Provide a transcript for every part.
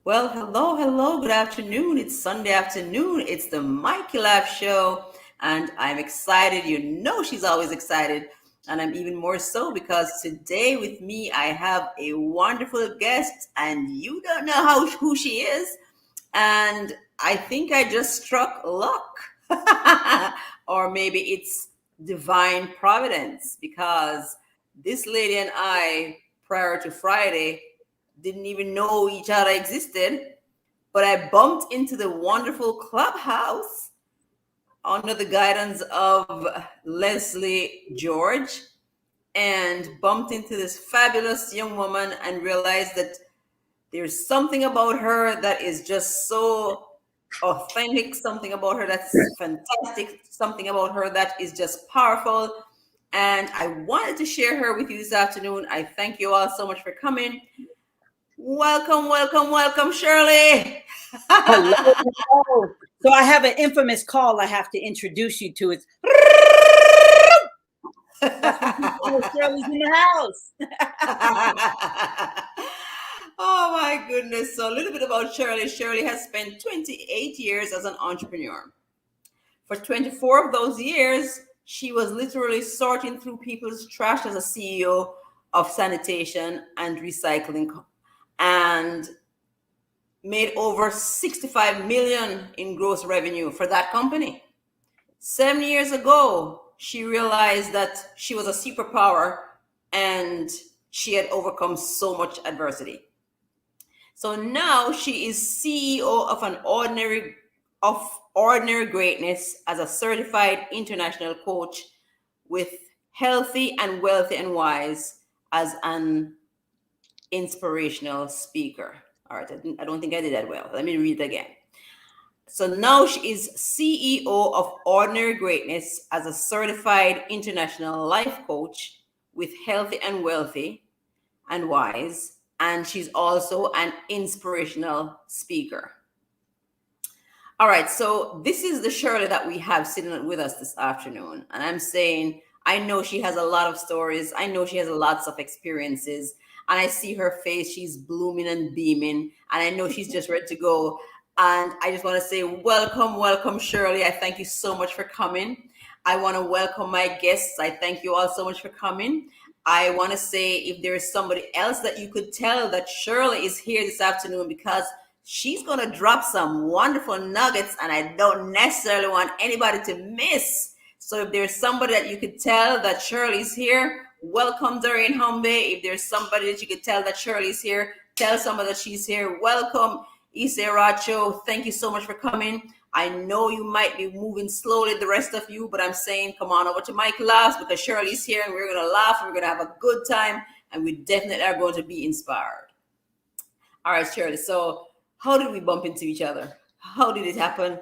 Well, hello, hello, good afternoon. It's Sunday afternoon. It's the Mikey Lab Show, and I'm excited. You know, she's always excited, and I'm even more so because today with me I have a wonderful guest, and you don't know who she is. And I think I just struck luck, or maybe it's divine providence because this lady and I, prior to Friday, didn't even know each other existed, but I bumped into the wonderful clubhouse under the guidance of Leslie George and bumped into this fabulous young woman and realized that there's something about her that is just so authentic, something about her that's fantastic, something about her that is just powerful. And I wanted to share her with you this afternoon. I thank you all so much for coming. Welcome, welcome, welcome, Shirley. Hello, hello. So I have an infamous call I have to introduce you to. It's that's when people know Shirley's in the house. Oh my goodness. So a little bit about Shirley. Shirley has spent 28 years as an entrepreneur. For 24 of those years, she was literally sorting through people's trash as a CEO of sanitation and recycling and made over 65 million in gross revenue for that company. 7 years ago, she realized that she was a superpower and she had overcome so much adversity. So now she is CEO of ordinary greatness as a certified international coach with Healthy and Wealthy and Wise as an inspirational speaker. All right, I don't think I did that well. Let me read it again. So now she is CEO of Ordinary Greatness as a certified international life coach with Healthy and Wealthy and Wise. And she's also an inspirational speaker. All right, so this is the Shirley that we have sitting with us this afternoon. And I'm saying, I know she has a lot of stories. I know she has lots of experiences. And I see her face, she's blooming and beaming. And I know she's just ready to go. And I just want to say, welcome, welcome, Shirley. I thank you so much for coming. I want to welcome my guests. I thank you all so much for coming. I want to say if there is somebody else that you could tell that Shirley is here this afternoon because she's going to drop some wonderful nuggets and I don't necessarily want anybody to miss. So if there's somebody that you could tell that Shirley's here, welcome Doreen Humbe. If there's somebody that you could tell that Shirley's here, tell somebody that she's here. Welcome Ise Racho. Thank you so much for coming. I know you might be moving slowly, the rest of you, but I'm saying come on over to Mike Laughs because Shirley's here and we're going to laugh and we're going to have a good time and we definitely are going to be inspired. All right, Shirley. So how did we bump into each other? How did it happen?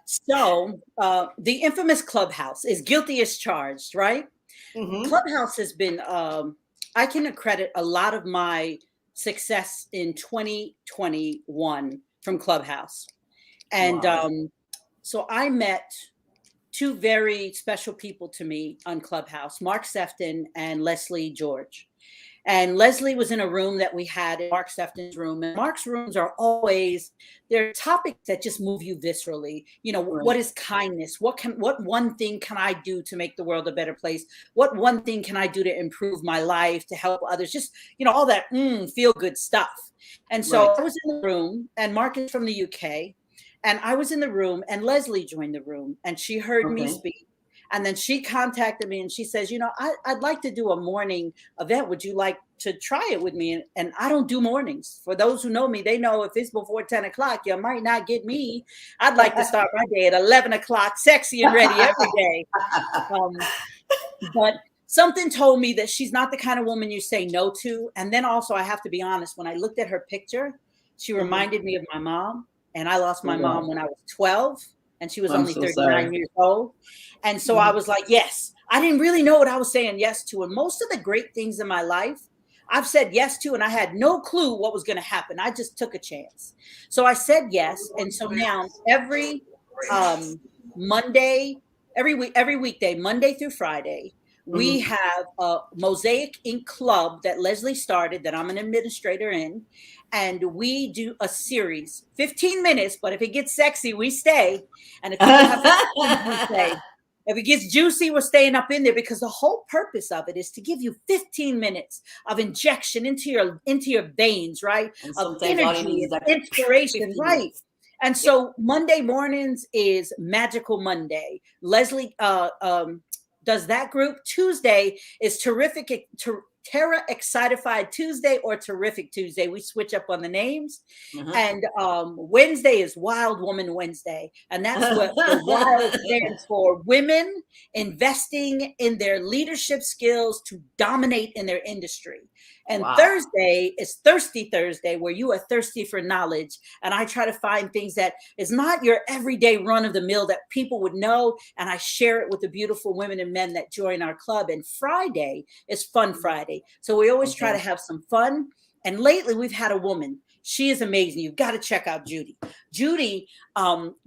So the infamous Clubhouse is guilty as charged, right? Mm-hmm. Clubhouse has been, I can accredit a lot of my success in 2021 from Clubhouse. And Wow. So I met two very special people to me on Clubhouse, Mark Sefton and Leslie George. And Leslie was in a room that we had in Mark Sefton's room. And Mark's rooms are always, they're topics that just move you viscerally. You know, Right. what is kindness? What one thing can I do to make the world a better place? What one thing can I do to improve my life, to help others? Just, you know, all that feel good stuff. And so Right. I was in the room, and Mark is from the UK. And I was in the room, and Leslie joined the room, and she heard me Okay. speak. And then she contacted me and she says, you know, I'd like to do a morning event. Would you like to try it with me? And I don't do mornings. For those who know me, they know if it's before 10 o'clock, you might not get me. I'd like to start my day at 11 o'clock, sexy and ready every day. But something told me that she's not the kind of woman you say no to. And then also, I have to be honest, when I looked at her picture, she reminded me of my mom. And I lost Oh, my mom wow. when I was 12 and she was I'm only so 39 sorry. years old. And so I was like, yes, I didn't really know what I was saying yes to. And most of the great things in my life, I've said yes to, and I had no clue what was going to happen. I just took a chance. So I said yes. And so now every Monday, every weekday, Monday through Friday, We have a Mosaic Ink Club that Leslie started, that I'm an administrator in. And we do a series, 15 minutes, but if it gets sexy, we stay. And if people have questions, we stay. If it gets juicy, we're staying up in there, because the whole purpose of it is to give you 15 minutes of injection into your veins, right? And Of sometimes all you need energy is and like inspiration, 15 right? minutes. And so Monday mornings is Magical Monday. Leslie does that group. Tuesday is Terra Excitified Tuesday or Terrific Tuesday. We switch up on the names. And Wednesday is Wild Woman Wednesday. And that's what the WILD stands for: women investing in their leadership skills to dominate in their industry. And Wow. Thursday is Thirsty Thursday, where you are thirsty for knowledge. And I try to find things that is not your everyday run of the mill that people would know. And I share it with the beautiful women and men that join our club. And Friday is Fun Friday. So we always try to have some fun. And lately we've had a woman. She is amazing. You've got to check out Judy. Judy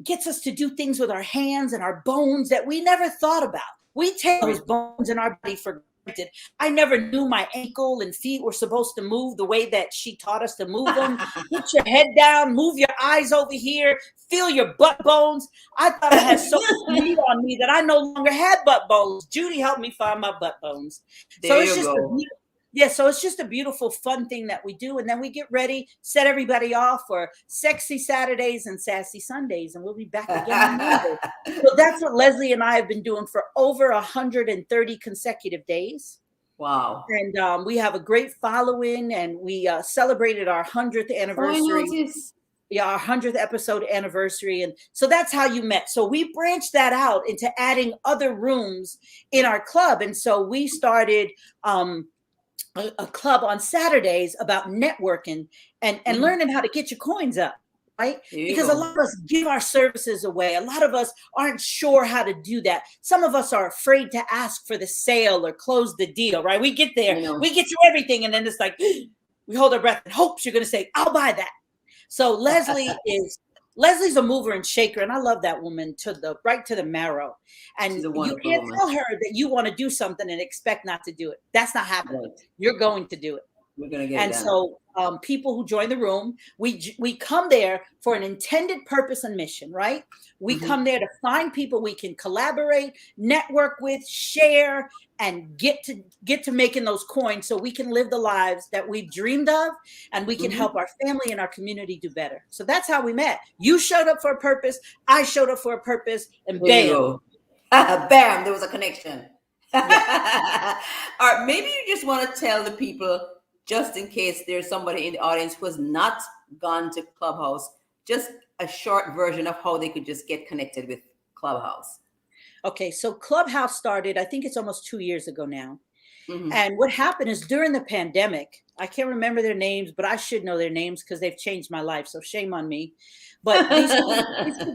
gets us to do things with our hands and our bones that we never thought about. We take those bones in our body for granted. I never knew my ankle and feet were supposed to move the way that she taught us to move them. Put your head down, move your eyes over here, feel your butt bones. I thought I had so much meat on me that I no longer had butt bones. Judy helped me find my butt bones. So it's just a beautiful, fun thing that we do. And then we get ready, set everybody off for sexy Saturdays and sassy Sundays. And we'll be back again on Monday. So that's what Leslie and I have been doing for over 130 consecutive days. Wow. And we have a great following, and we celebrated our 100th anniversary. Yeah, our 100th episode anniversary. And so that's how you met. So we branched that out into adding other rooms in our club. And so we started a club on Saturdays about networking and learning how to get your coins up, right? Because a lot of us give our services away. A lot of us aren't sure how to do that. Some of us are afraid to ask for the sale or close the deal, right? We get there, we get you everything, and then it's like, we hold our breath and hopes you're going to say, I'll buy that. So Leslie's a mover and shaker, and I love that woman right to the marrow. And you can't tell her that you want to do something and expect not to do it. That's not happening. Right. You're going to do it. We're going to get it done. So people who join the room, we come there for an intended purpose and mission, right? We come there to find people we can collaborate, network with, share, and get to making those coins so we can live the lives that we've dreamed of, and we can help our family and our community do better. So that's how we met. You showed up for a purpose. I showed up for a purpose, and bam. Bam, there was a connection. Yeah. All right, maybe you just want to tell the people, just in case there's somebody in the audience who has not gone to Clubhouse, just a short version of how they could just get connected with Clubhouse. Okay, so Clubhouse started, I think it's almost 2 years ago now. And what happened is during the pandemic, I can't remember their names, but I should know their names because they've changed my life. So shame on me. But these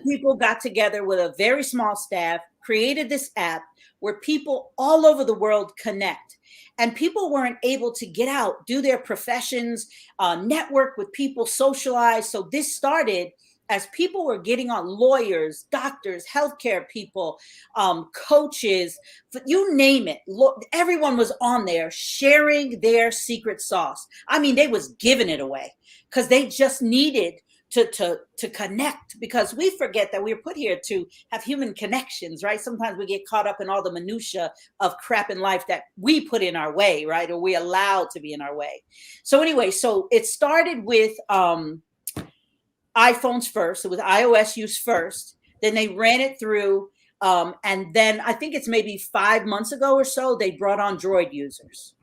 people got together with a very small staff, created this app where people all over the world connect. And people weren't able to get out, do their professions, network with people, socialize. So this started as people were getting on, lawyers, doctors, healthcare people, coaches, you name it. Everyone was on there sharing their secret sauce. I mean, they was giving it away because they just needed to connect, because we forget that we're put here to have human connections, right? Sometimes we get caught up in all the minutia of crap in life that we put in our way, right? Or we allowed to be in our way. So anyway, so it started with iPhones first. It was iOS use first. Then they ran it through. And then I think it's maybe 5 months ago or so, they brought on Droid users.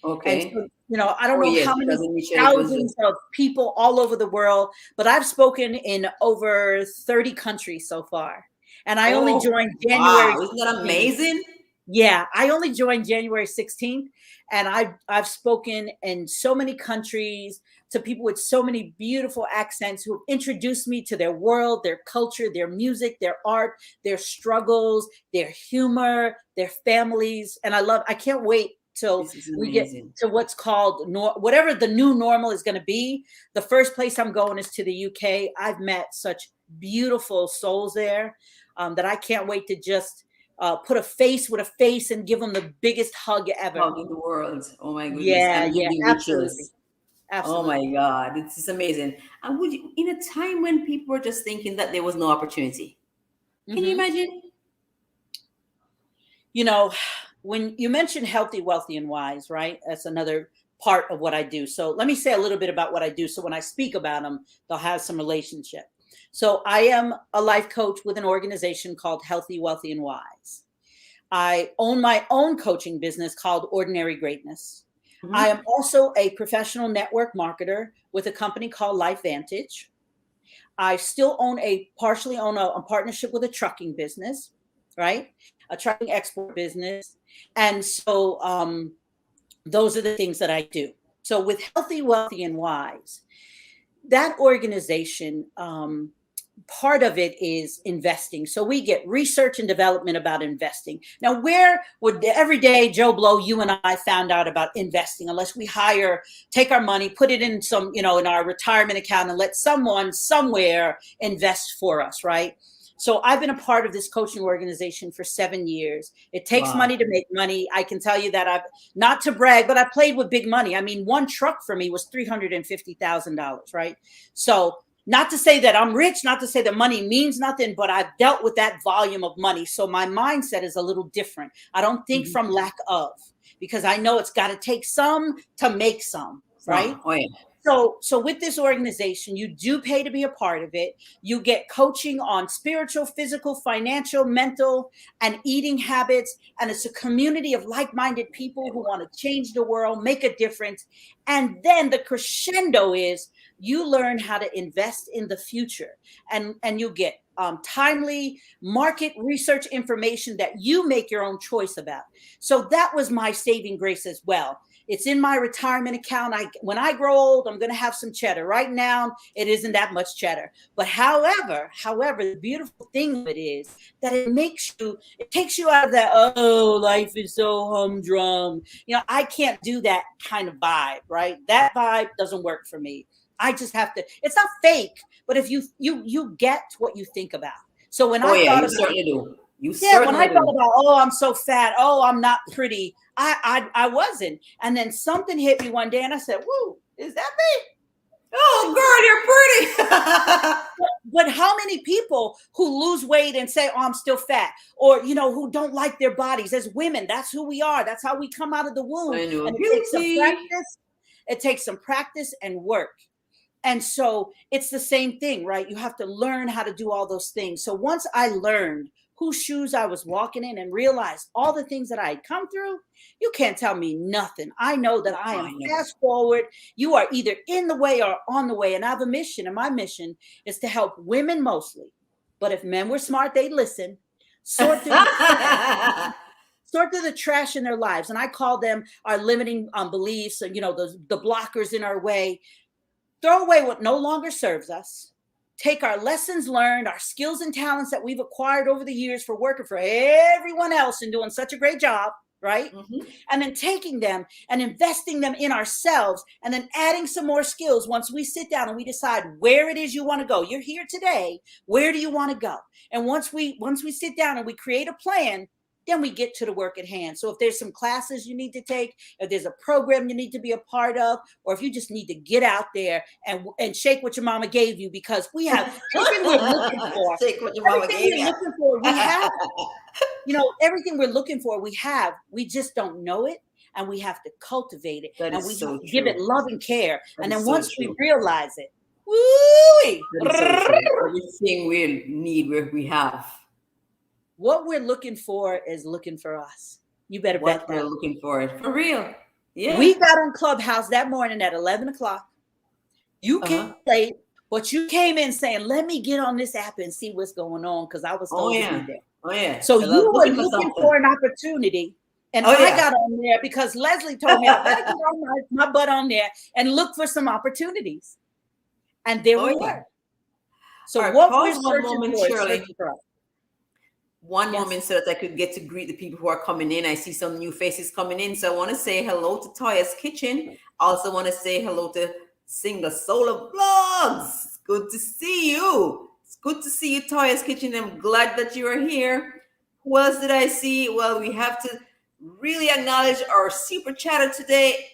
Okay. And so, I don't know how many thousands of people all over the world, but I've spoken in over 30 countries so far. And I only joined January. Wow, isn't that amazing? Yeah, I only joined January 16th. And I've spoken in so many countries to people with so many beautiful accents who have introduced me to their world, their culture, their music, their art, their struggles, their humor, their families. And I can't wait till we get to what's called whatever the new normal is going to be. The first place I'm going is to the UK. I've met such beautiful souls there that I can't wait to just put a face with a face and give them the biggest hug ever. Hug in the world. Oh my goodness. Yeah, And yeah, leave you absolutely. wishes. Oh Absolutely. my God. It's just amazing. And would you, in a time when people were just thinking that there was no opportunity, can you Mm-hmm. imagine? You know, when you mentioned healthy, wealthy, and wise, right? That's another part of what I do. So let me say a little bit about what I do. So when I speak about them, they'll have some relationship. So I am a life coach with an organization called Healthy, Wealthy, and Wise. I own my own coaching business called Ordinary Greatness. Mhm. I am also a professional network marketer with a company called Life Vantage. I still partially own a partnership with a trucking business, right? A trucking export business. And so those are the things that I do. So with Healthy, Wealthy, and Wise, that organization, part of it is investing. So we get research and development about investing. Now, where would the everyday Joe Blow, you and I, found out about investing unless we take our money, put it in some, in our retirement account and let someone somewhere invest for us, right? So I've been a part of this coaching organization for 7 years. It takes Wow. money to make money. I can tell you that not to brag, but I played with big money. I mean, one truck for me was $350,000, right? So not to say that I'm rich, not to say that money means nothing, but I've dealt with that volume of money. So my mindset is a little different. I don't think Mhm. from lack of, because I know it's got to take some to make some, right? Oh yeah. So with this organization, you do pay to be a part of it. You get coaching on spiritual, physical, financial, mental, and eating habits. And it's a community of like-minded people who want to change the world, make a difference. And then the crescendo is you learn how to invest in the future, and you get timely market research information that you make your own choice about. So that was my saving grace as well. It's in my retirement account. When I grow old, I'm going to have some cheddar. Right now, it isn't that much cheddar. But however, the beautiful thing of it is that it takes you out of that, oh, life is so humdrum. I can't do that kind of vibe, right? That vibe doesn't work for me. I just have to, it's not fake, but if you get what you think about. So when Oh I yeah, thought you about, certainly do. You yeah, when I certainly thought do. about, oh, I'm so fat, oh, I'm not pretty, I wasn't. And then something hit me one day and I said, whoa, is that me? Oh girl, you're pretty. But how many people who lose weight and say, oh, I'm still fat, or who don't like their bodies? As women, that's who we are. That's how we come out of the womb. I know. And it takes some Guilty. practice. It takes some practice and work. And so it's the same thing, right? You have to learn how to do all those things. So once I learned whose shoes I was walking in and realized all the things that I had come through, you can't tell me nothing. I know that I am I know. fast forward. You are either in the way or on the way. And I have a mission, and my mission is to help women mostly. But if men were smart, they'd listen. Sort through the trash in their lives. And I call them our limiting beliefs, and the blockers in our way. Throw away what no longer serves us. Take our lessons learned, our skills and talents that we've acquired over the years for working for everyone else and doing such a great job, right? Mhm. And then taking them and investing them in ourselves, and then adding some more skills once we sit down and we decide where it is you want to go. You're here today. Where do you want to go? And once we sit down and we create a plan, then we get to the work at hand. So if there's some classes you need to take, if there's a program you need to be a part of, or if you just need to get out there and shake what your mama gave you, because we have everything we're looking for. Take what your mama Everything gave we're you. looking for, we have. Everything we're looking for, we have. We just don't know it, and we have to cultivate it, That and we is have so to give it true. love and care. That And then is so once we true. realize it, woo, That is so true. Everything we need, we have. what we're looking for is looking for us. You better bet What we're that. looking for. For real. We Yeah. got on Clubhouse that morning at 11 o'clock. You came Uh-huh. late, but you came in saying, let me get on this app and see what's going on, because I was Oh told to yeah. be there. Oh yeah. So I you love were looking for looking something. for an opportunity, and Oh I yeah. got on there because Leslie told me I better get on my butt on there and look for some opportunities. And there we Oh yeah. were. So All right. what we're Pause one searching moment, for is Shirley. searching for us. One Yes. moment so that I could get to greet the people who are coming in. I see some new faces coming in. So I want to say hello to Toya's Kitchen. I also want to say hello to Singer Solar Vlogs. It's good to see you. It's good to see you, Toya's Kitchen. I'm glad that you are here. Who else did I see? Well, we have to really acknowledge our super chatter today.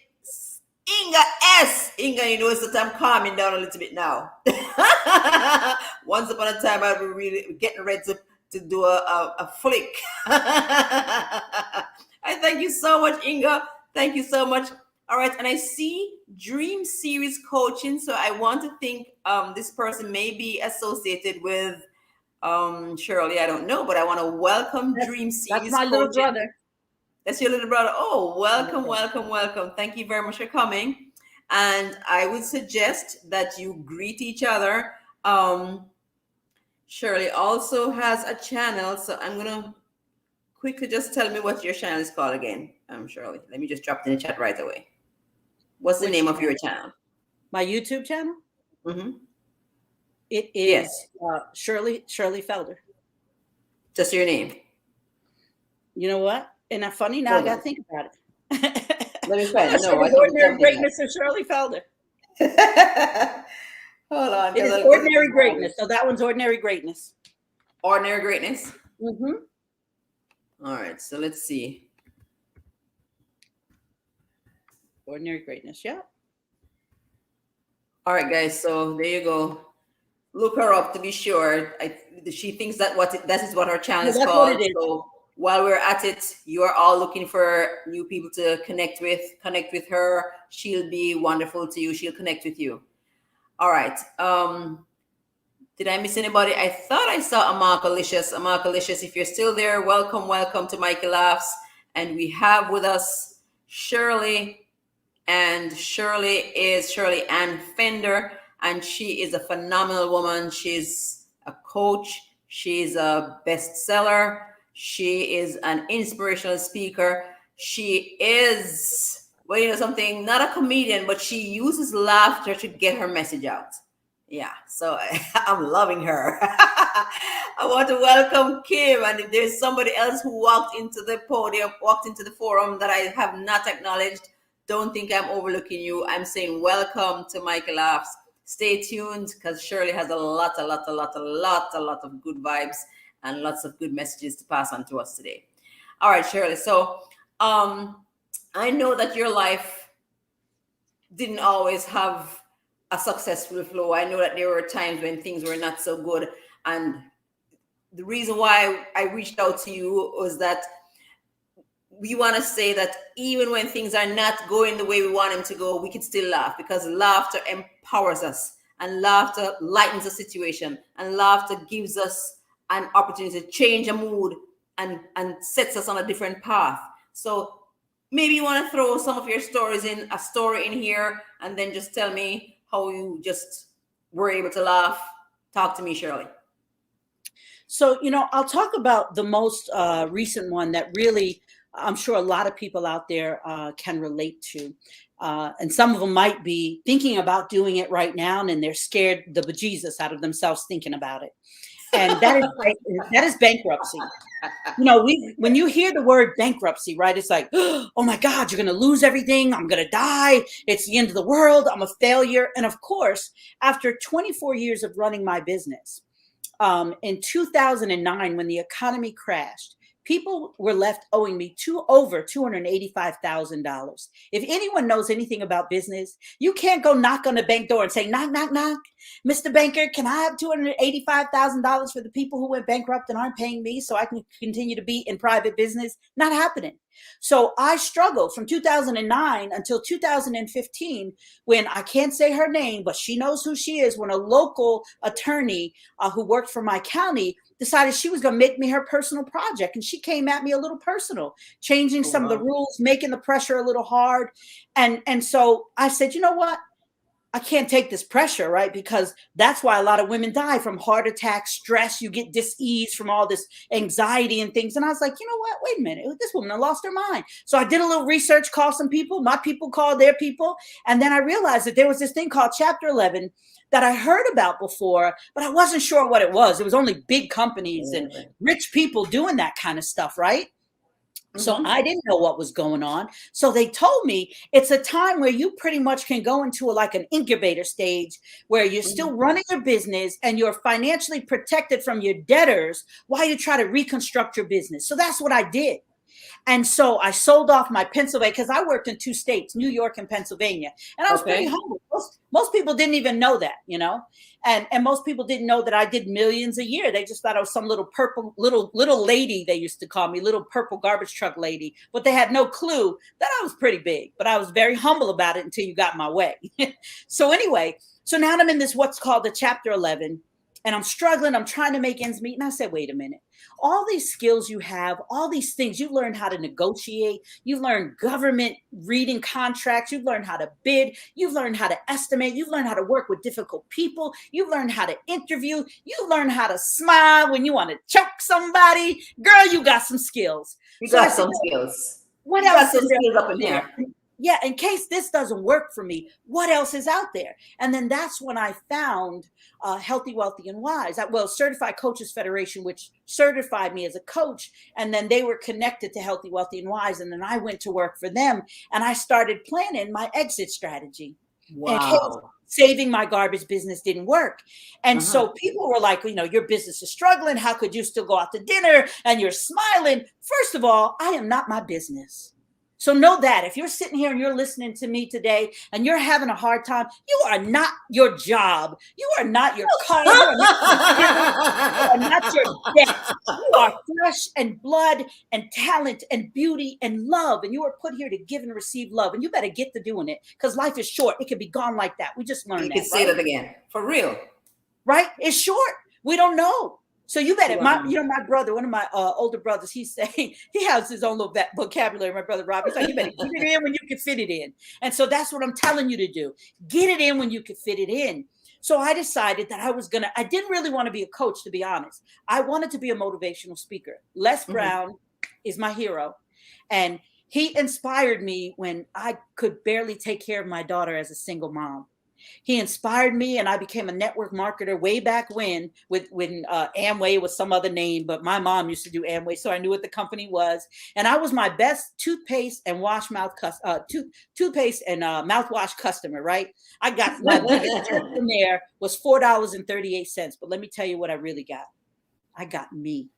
Inga S. Inga, you notice that I'm calming down a little bit now. Once upon a time, I was really getting ready to do a flick. I thank you so much, Inga. Thank you so much. All right, and I see Dream Series Coaching. So I want to think this person may be associated with Shirley. I don't know, but I want to welcome Dream Series That's my Coaching. little brother. That's your little brother. Oh, welcome, welcome, welcome. Thank you very much for coming. And I would suggest that you greet each other. Shirley also has a channel, so I'm gonna quickly just tell me what your channel is called again. Shirley, let me just drop it in the chat right away. What's the name of your channel? My YouTube channel? Mm-hmm. It is Shirley Felder. Just your name. You know what? And that's funny now. I got to think about it. Let me find. No, Ordinary Greatness of Shirley Felder. Hold on. It is Ordinary Greatness. So that one's Ordinary Greatness. Ordinary Greatness. Mm-hmm. All right. So let's see. Ordinary Greatness. Yeah. All right, guys. So there you go. Look her up to be sure. She thinks that that is what her channel is called. What it is. So while we're at it, you are all looking for new people to connect with her. She'll be wonderful to you. She'll connect with you. All right. Did I miss anybody? I thought I saw Amarkalicious. Amarkalicious, if you're still there, welcome to Mikey Laughs. And we have with us Shirley, and Shirley is Shirley Ann Felder, and she is a phenomenal woman. She's a coach. She's a bestseller. She is an inspirational speaker. She is, well, you know something, not a comedian, but she uses laughter to get her message out. Yeah, so I'm loving her. I want to welcome Kim, and if there's somebody else who walked into the forum that I have not acknowledged, don't think I'm overlooking you. I'm saying welcome to Mikey Laughs. Stay tuned, because Shirley has a lot of good vibes and lots of good messages to pass on to us today. All right, Shirley. So I know that your life didn't always have a successful flow. I know that there were times when things were not so good. And the reason why I reached out to you was that we want to say that even when things are not going the way we want them to go, we can still laugh, because laughter empowers us, and laughter lightens the situation, and laughter gives us an opportunity to change a mood and sets us on a different path. So maybe you want to throw some of your stories in, a story in here, and then just tell me how you just were able to laugh. Talk to me, Shirley. So, I'll talk about the most recent one that really, I'm sure a lot of people out there can relate to. And some of them might be thinking about doing it right now, and then they're scared the bejesus out of themselves thinking about it. And that is bankruptcy. When you hear the word bankruptcy, right, it's like, oh my God, you're going to lose everything. I'm going to die. It's the end of the world. I'm a failure. And of course, after 24 years of running my business, in 2009, when the economy crashed, people were left owing me over $285,000. If anyone knows anything about business, you can't go knock on the bank door and say, knock, knock, knock. Mr. Banker, can I have $285,000 for the people who went bankrupt and aren't paying me so I can continue to be in private business? Not happening. So I struggled from 2009 until 2015, when I can't say her name, but she knows who she is, when a local attorney who worked for my county decided she was going to make me her personal project. And she came at me a little personal, changing some of the rules, making the pressure a little hard. And so I said, you know what? I can't take this pressure, right? Because that's why a lot of women die from heart attacks, stress. You get dis-ease from all this anxiety and things. And I was like, you know what? Wait a minute. This woman has lost her mind. So I did a little research, called some people. My people called their people. And then I realized that there was this thing called Chapter 11 that I heard about before, but I wasn't sure what it was. It was only big companies and rich people doing that kind of stuff, right? So I didn't know what was going on. So they told me it's a time where you pretty much can go into like an incubator stage where you're still running your business and you're financially protected from your debtors while you try to reconstruct your business. So that's what I did. And so I sold off my Pennsylvania, because I worked in 2 states, New York and Pennsylvania. And I was pretty humble. Most people didn't even know that, you know, and most people didn't know that I did millions a year. They just thought I was some little purple, little lady, they used to call me, little purple garbage truck lady. But they had no clue that I was pretty big. But I was very humble about it until you got my way. So anyway, so now I'm in this what's called the Chapter 11. And I'm struggling. I'm trying to make ends meet. And I said, wait a minute. All these skills you have, all these things, you've learned how to negotiate. You've learned government reading contracts. You've learned how to bid. You've learned how to estimate. You've learned how to work with difficult people. You've learned how to interview. You've learned how to smile when you want to choke somebody. Girl, you got some skills. You got some skills. What you else got some is there skills up in here? Yeah, in case this doesn't work for me, what else is out there? And then that's when I found Healthy, Wealthy, and Wise. Certified Coaches Federation, which certified me as a coach. And then they were connected to Healthy, Wealthy, and Wise. And then I went to work for them and I started planning my exit strategy. Wow. In case saving my garbage business didn't work. And so people were like, you know, your business is struggling. How could you still go out to dinner and you're smiling? First of all, I am not my business. So know that if you're sitting here and you're listening to me today and you're having a hard time, you are not your job. You are not your car. You are not your debt. You are flesh and blood and talent and beauty and love. And you are put here to give and receive love. And you better get to doing it because life is short. It can be gone like that. We just learned that. You can say that again. For real. Right? It's short. We don't know. So you better, my brother, one of my older brothers, he has his own little vocabulary. My brother Rob, he's like, you better get it in when you can fit it in. And so that's what I'm telling you to do. Get it in when you can fit it in. So I decided that I didn't really want to be a coach, to be honest. I wanted to be a motivational speaker. Les Brown is my hero. And he inspired me when I could barely take care of my daughter as a single mom. He inspired me and I became a network marketer way back when Amway was some other name, but my mom used to do Amway. So I knew what the company was. And I was my best toothpaste and mouthwash customer, right? I got my biggest tip from there was $4.38. But let me tell you what I really got. I got me.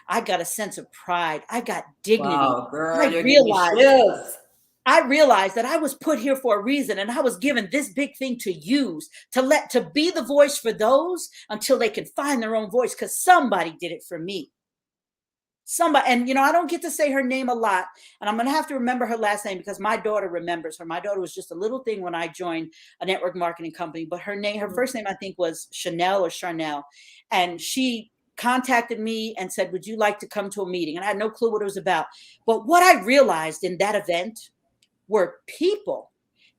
I got a sense of pride. I got dignity. Wow, girl, I realized that I was put here for a reason and I was given this big thing to use, to be the voice for those until they can find their own voice, because somebody did it for me. Somebody, and you know, I don't get to say her name a lot, and I'm going to have to remember her last name because my daughter remembers her. My daughter was just a little thing when I joined a network marketing company, but her first name, I think, was Charnel, and she contacted me and said, would you like to come to a meeting? And I had no clue what it was about. But what I realized in that event were people.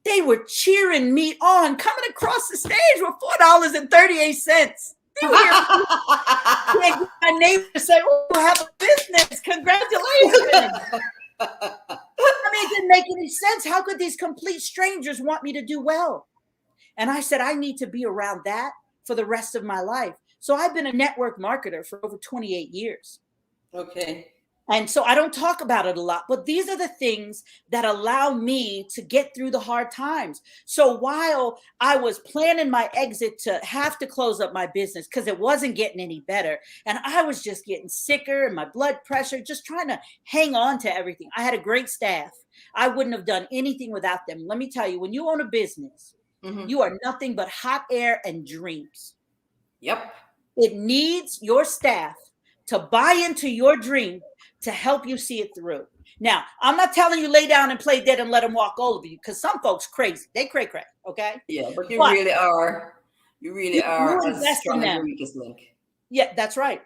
They were cheering me on, coming across the stage with $4.38. They were here. My neighbor say, "Oh, I have a business. Congratulations." I mean, it didn't make any sense. How could these complete strangers want me to do well? And I said, I need to be around that for the rest of my life. So I've been a network marketer for over 28 years. Okay. And so I don't talk about it a lot, but these are the things that allow me to get through the hard times. So while I was planning my exit to have to close up my business because it wasn't getting any better, and I was just getting sicker and my blood pressure, just trying to hang on to everything. I had a great staff. I wouldn't have done anything without them. Let me tell you, when you own a business, you are nothing but hot air and dreams. Yep. It needs your staff to buy into your dream to help you see it through. Now, I'm not telling you lay down and play dead and let them walk over you, because some folks crazy. They cray, okay? Yeah, but you really are. You really are as strong as your weakest link. Yeah, that's right.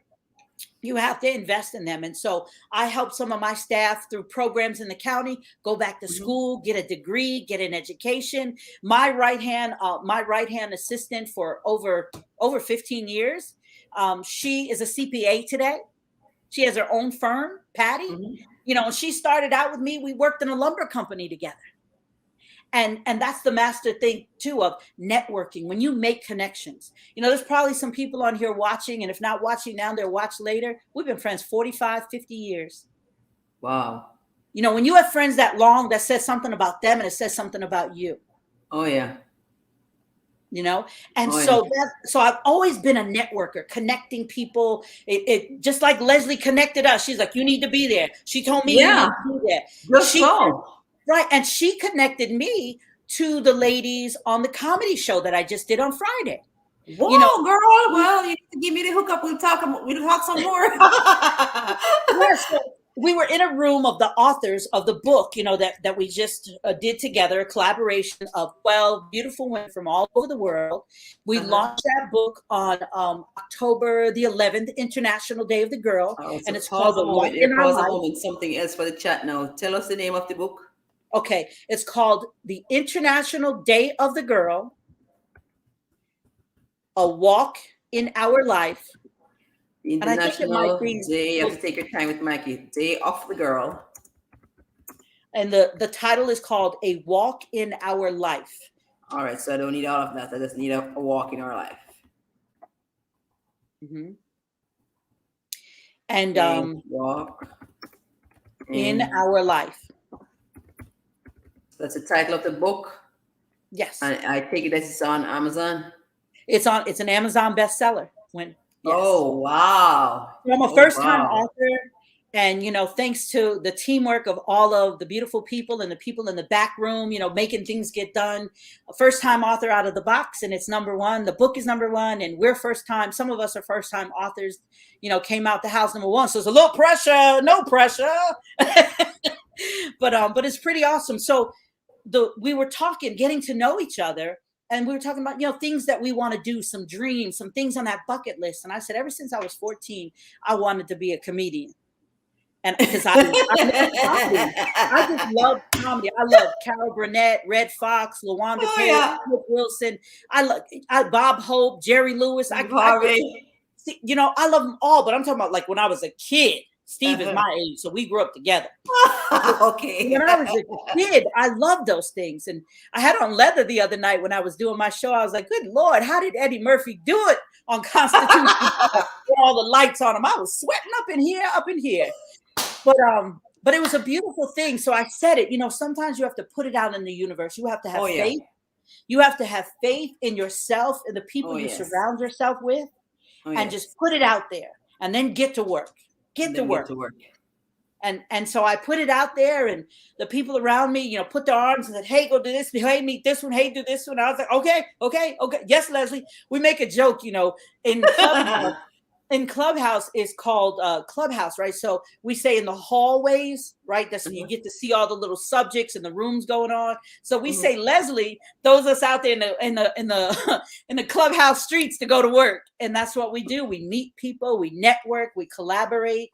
You have to invest in them. And so I help some of my staff through programs in the county, go back to school, get a degree, get an education. My right hand assistant for over 15 years. She is a CPA today. She has her own firm, Patty. You know, she started out with me. We worked in a lumber company together. And that's the master thing, too, of networking. When you make connections, you know, there's probably some people on here watching. And if not watching now, they'll watch later. We've been friends 45, 50 years. Wow. You know, when you have friends that long, that says something about them and it says something about you. Oh yeah. You know, and Oh yeah. so I've always been a networker, connecting people. It just like Leslie connected us. She's like, you need to be there. She told me you Yeah. need to be there. Just so. Right, and she connected me to the ladies on the comedy show that I just did on Friday. You know, Whoa, girl. Well, you need to give me the hookup. We'll talk some more. yes, so we were in a room of the authors of the book, you know, that we just did together, a collaboration of 12 beautiful women from all over the world. We launched that book on October the 11th, International Day of the Girl, Oh, and so it's pause called a A Walk moment in there. Our Pause a Life. moment. Something else for the chat now. Tell us the name of the book. Okay, it's called The International Day of the Girl, A Walk in Our Life. The And I think it might International be, Day. You have to take your time with Mikey. Day of the Girl. and the title is called A Walk in Our Life. All right, so I don't need all of that. I just need a walk in our life. Mm-hmm. And walk in Our Life. That's the title of the book. Yes. And I take it that it's on Amazon. It's an Amazon bestseller. Yes. Oh wow. I'm a first-time author. And, you know, thanks to the teamwork of all of the beautiful people and the people in the back room, you know, making things get done. A first-time author out of the box, and it's #1. The book is #1, and we're first-time. Some of us are first-time authors, you know, came out the house #1. So it's a little pressure, no pressure. But it's pretty awesome. So we were talking, getting to know each other. And we were talking about, you know, things that we want to do, some dreams, some things on that bucket list. And I said, ever since I was 14, I wanted to be a comedian. And because I love comedy. I just love comedy. I love Carol Burnett, Red Fox, LaWanda Page, Wilson. Bob Hope, Jerry Lewis. You know, I love them all, but I'm talking about like when I was a kid. Steve is my age, so we grew up together. Okay. When I was a kid, I loved those things. And I had on leather the other night when I was doing my show. I was like, good Lord, how did Eddie Murphy do it on Constitution with all the lights on him? I was sweating up in here. But it was a beautiful thing. So I said it, you know, sometimes you have to put it out in the universe. You have to have faith. You have to have faith in yourself and the people you surround yourself with, and just put it out there and then get to work. Get to work. And so I put it out there, and the people around me, you know, put their arms and said, hey, go do this. Hey, meet this one. Hey, do this one. I was like, okay. Yes, Leslie. We make a joke, you know, in Clubhouse. In Clubhouse is called Clubhouse, right? So we say in the hallways, right? That's you get to see all the little subjects and the rooms going on. So we say Leslie throws us out there in the Clubhouse streets to go to work, and that's what we do. We meet people, we network, we collaborate,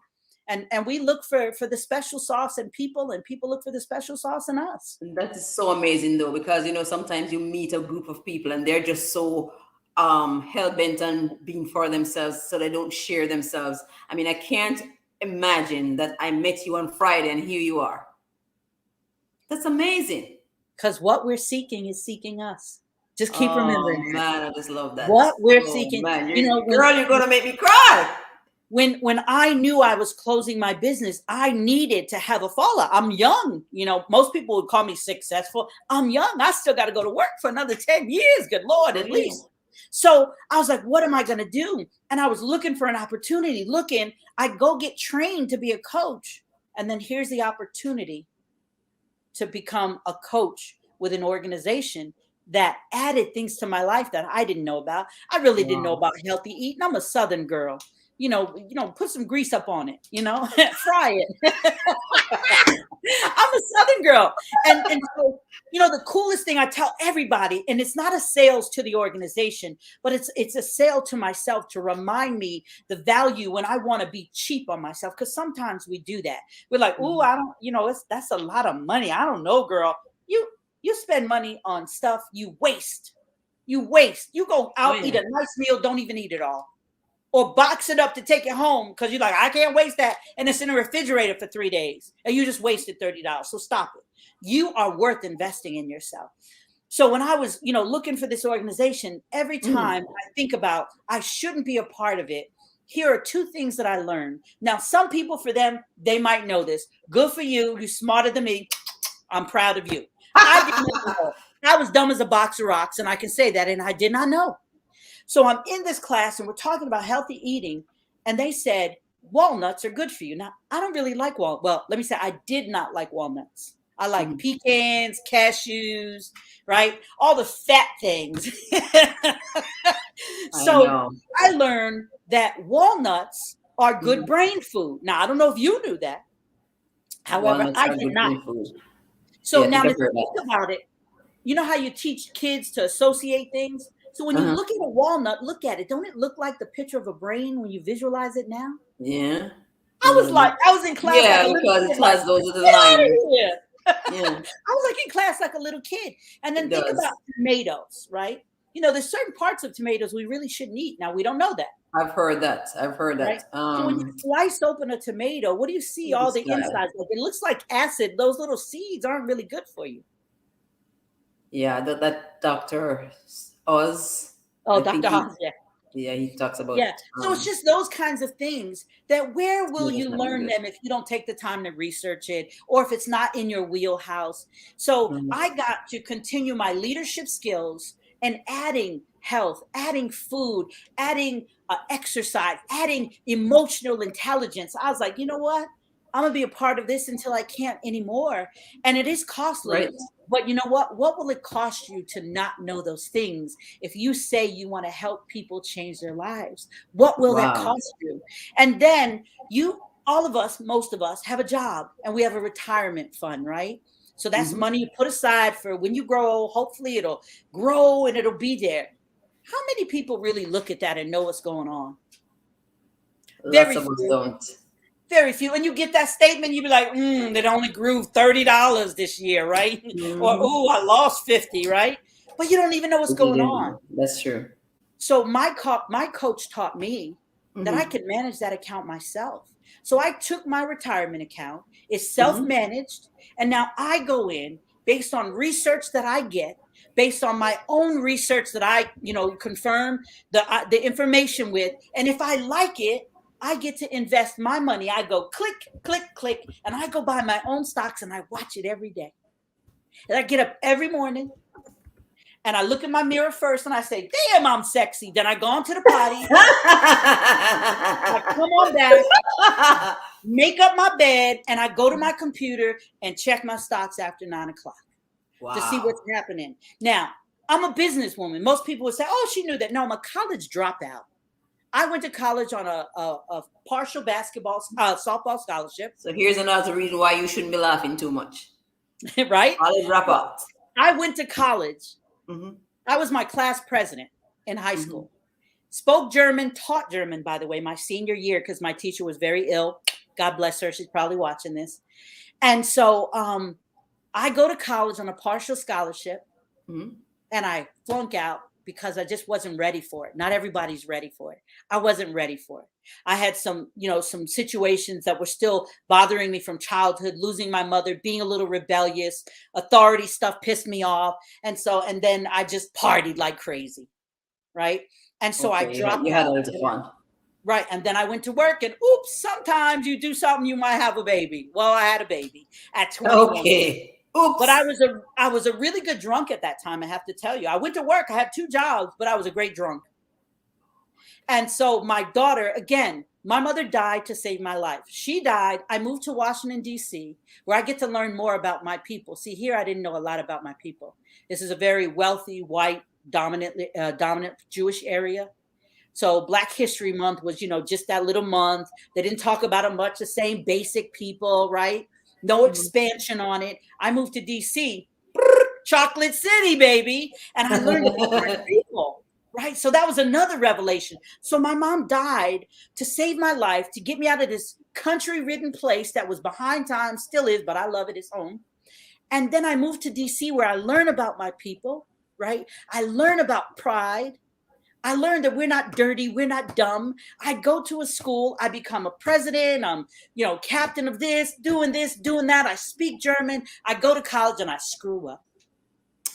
and we look for the special sauce in people, and people look for the special sauce in us. That is so amazing, though, because you know sometimes you meet a group of people and they're just so hell-bent on being for themselves, so they don't share themselves. I mean, I can't imagine that I met you on Friday and here you are. That's amazing. Because what we're seeking is seeking us. Just keep remembering that. Man, I just love that. What we're seeking. Man, you know, girl, you're gonna make me cry. When I knew I was closing my business, I needed to have a fallout. I'm young. You know, most people would call me successful. I'm young. I still got to go to work for another 10 years. Good Lord, at least. So I was like, what am I going to do? And I was looking for an opportunity. I go get trained to be a coach. And then here's the opportunity to become a coach with an organization that added things to my life that I didn't know about. I really didn't know about healthy eating. I'm a Southern girl. You know, put some grease up on it, you know, fry it. I'm a Southern girl. And so, you know, the coolest thing I tell everybody, and it's not a sales to the organization, but it's a sale to myself to remind me the value when I want to be cheap on myself. Because sometimes we do that. We're like, oh, I don't, you know, that's a lot of money. I don't know, girl. You spend money on stuff you waste. You go out, eat a nice meal, don't even eat it all. Or box it up to take it home because you're like, I can't waste that. And it's in the refrigerator for 3 days. And you just wasted $30. So stop it. You are worth investing in yourself. So when I was, you know, looking for this organization, every time I think about I shouldn't be a part of it, here are 2 things that I learned. Now, some people, for them, they might know this. Good for you. You're smarter than me. I'm proud of you. I did not know. I was dumb as a box of rocks, and I can say that, and I did not know. So I'm in this class, and we're talking about healthy eating, and they said, walnuts are good for you. Now, I don't really like walnuts. Well, let me say, I did not like walnuts. I like pecans, cashews, right? All the fat things. So I learned that walnuts are good brain food. Now, I don't know if you knew that. However, Walnuts I are did good not. brain food. So Yeah, I now think to I've heard think that. about it, you know how you teach kids to associate things? So when you look at a walnut, look at it. Don't it look like the picture of a brain when you visualize it now? Yeah. I was like, I was in class like Yeah, a little because kid, it like, has those little get out of lines. here. Yeah, I was like in class like a little kid. And then it think does. about tomatoes, right? You know, there's certain parts of tomatoes we really shouldn't eat. Now, we don't know that, I've heard that. I've heard right? that. So when you slice open a tomato, what do you see? All This the guy. insides. Like, it looks like acid. Those little seeds aren't really good for you. Yeah, that Dr. Oz. Oh, I think Dr. Haas, yeah. yeah, he talks about Yeah. So it's just those kinds of things that where will tomatoes you not being learn good. them if you don't take the time to research it or if it's not in your wheelhouse? So I got to continue my leadership skills and adding health, adding food, adding exercise, adding emotional intelligence. I was like, you know what? I'm going to be a part of this until I can't anymore. And it is costly. Right. But you know what? What will it cost you to not know those things? If you say you want to help people change their lives, what will that Wow. cost you? And then all of us, most of us have a job and we have a retirement fund, right? So that's money you put aside for when you grow. Hopefully it'll grow and it'll be there. How many people really look at that and know what's going on? Lots of us don't. Very few. And you get that statement, you be like, it only grew $30 this year, right? Or, oh, I lost 50, right? But you don't even know what's going on. That's true. So my coach taught me that I could manage that account myself. So I took my retirement account. It's self-managed. And now I go in based on research that I get, based on my own research that I, confirm the information with. And if I like it, I get to invest my money. I go click, click, click, and I go buy my own stocks and I watch it every day. And I get up every morning and I look in my mirror first and I say, damn, I'm sexy. Then I go on to the potty. I come on back, make up my bed, and I go to my computer and check my stocks after 9 o'clock to see what's happening. Now, I'm a businesswoman. Most people would say, oh, she knew that. No, I'm a college dropout. I went to college on a partial softball scholarship. So here's another reason why you shouldn't be laughing too much. Right? College dropout. I went to college. I was my class president in high school. Spoke German, taught German, by the way, my senior year because my teacher was very ill. God bless her. She's probably watching this. And so I go to college on a partial scholarship and I flunk out because I just wasn't ready for it. Not everybody's ready for it. I wasn't ready for it. I had some situations that were still bothering me from childhood, losing my mother, being a little rebellious, authority stuff pissed me off. And then I just partied like crazy. Right. And so I dropped out. You had a little fun. Right. And then I went to work and oops, sometimes you do something, you might have a baby. Well, I had a baby at 21. Okay. Oops. But I was a really good drunk at that time, I have to tell you. I went to work, I had 2 jobs, but I was a great drunk. And so my daughter, again, my mother died to save my life. She died. I moved to Washington, D.C., where I get to learn more about my people. See, here I didn't know a lot about my people. This is a very wealthy, white, dominant Jewish area. So Black History Month was, just that little month. They didn't talk about it much, the same basic people, right? No expansion on it. I moved to DC, Chocolate City, baby. And I learned about people, right? So that was another revelation. So my mom died to save my life, to get me out of this country-ridden place that was behind time, still is, but I love it, it's home. And then I moved to DC where I learn about my people, right? I learn about pride. I learned that we're not dirty. We're not dumb. I go to a school. I become a president. I'm, captain of this, doing that. I speak German. I go to college and I screw up.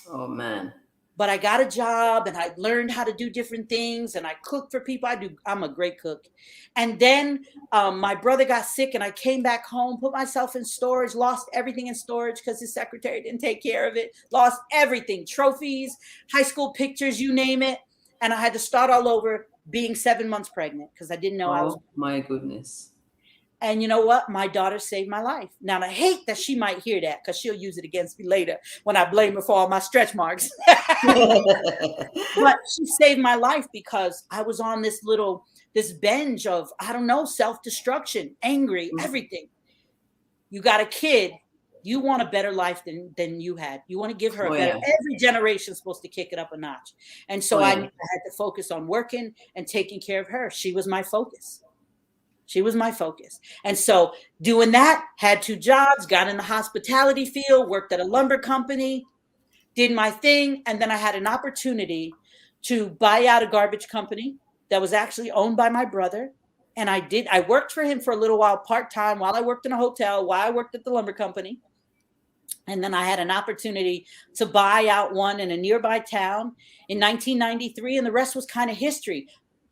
Oh, man. but I got a job and I learned how to do different things and I cook for people. I'm a great cook. And then my brother got sick and I came back home, put myself in storage, lost everything in storage because his secretary didn't take care of it, lost everything, trophies, high school pictures, you name it. And I had to start all over being 7 months pregnant because I didn't know I was. Oh my goodness. And you know what? My daughter saved my life. Now, I hate that she might hear that because she'll use it against me later when I blame her for all my stretch marks. But she saved my life because I was on this binge of, I don't know, self-destruction, angry, everything. You got a kid. You want a better life than you had. You want to give her a better. Yeah. Every generation is supposed to kick it up a notch. And so I had to focus on working and taking care of her. She was my focus. She was my focus. And so doing that, had 2 jobs, got in the hospitality field, worked at a lumber company, did my thing. And then I had an opportunity to buy out a garbage company that was actually owned by my brother. And I worked for him for a little while, part-time, while I worked in a hotel, while I worked at the lumber company. And then I had an opportunity to buy out one in a nearby town in 1993. And the rest was kind of history.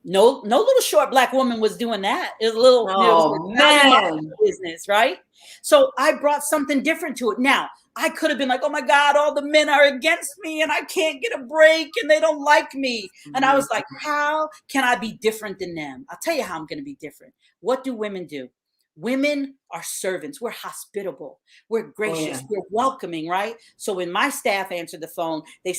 No little short Black woman was doing that. It was a little business, right? So I brought something different to it. Now, I could have been like, oh my God, all the men are against me and I can't get a break and they don't like me. And I was like, how can I be different than them? I'll tell you how I'm going to be different. What do women do? Women are servants. We're hospitable. We're gracious. We're welcoming, right? So when my staff answered the phone, they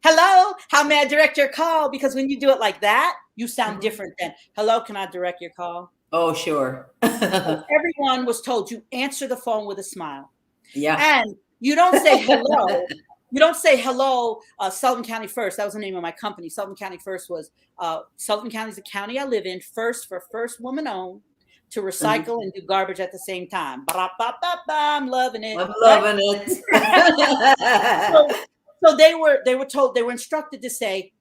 hello, how may I direct your call? Because when you do it like that, you sound different than, hello, can I direct your call? Oh, sure. So everyone was told you answer the phone with a smile. Yeah. And you don't say hello. You don't say hello, Sullivan County First. That was the name of my company. Sullivan County First was, Sullivan County is the county I live in, first woman owned to recycle and do garbage at the same time. I'm loving it. I'm loving it. So they were instructed to say,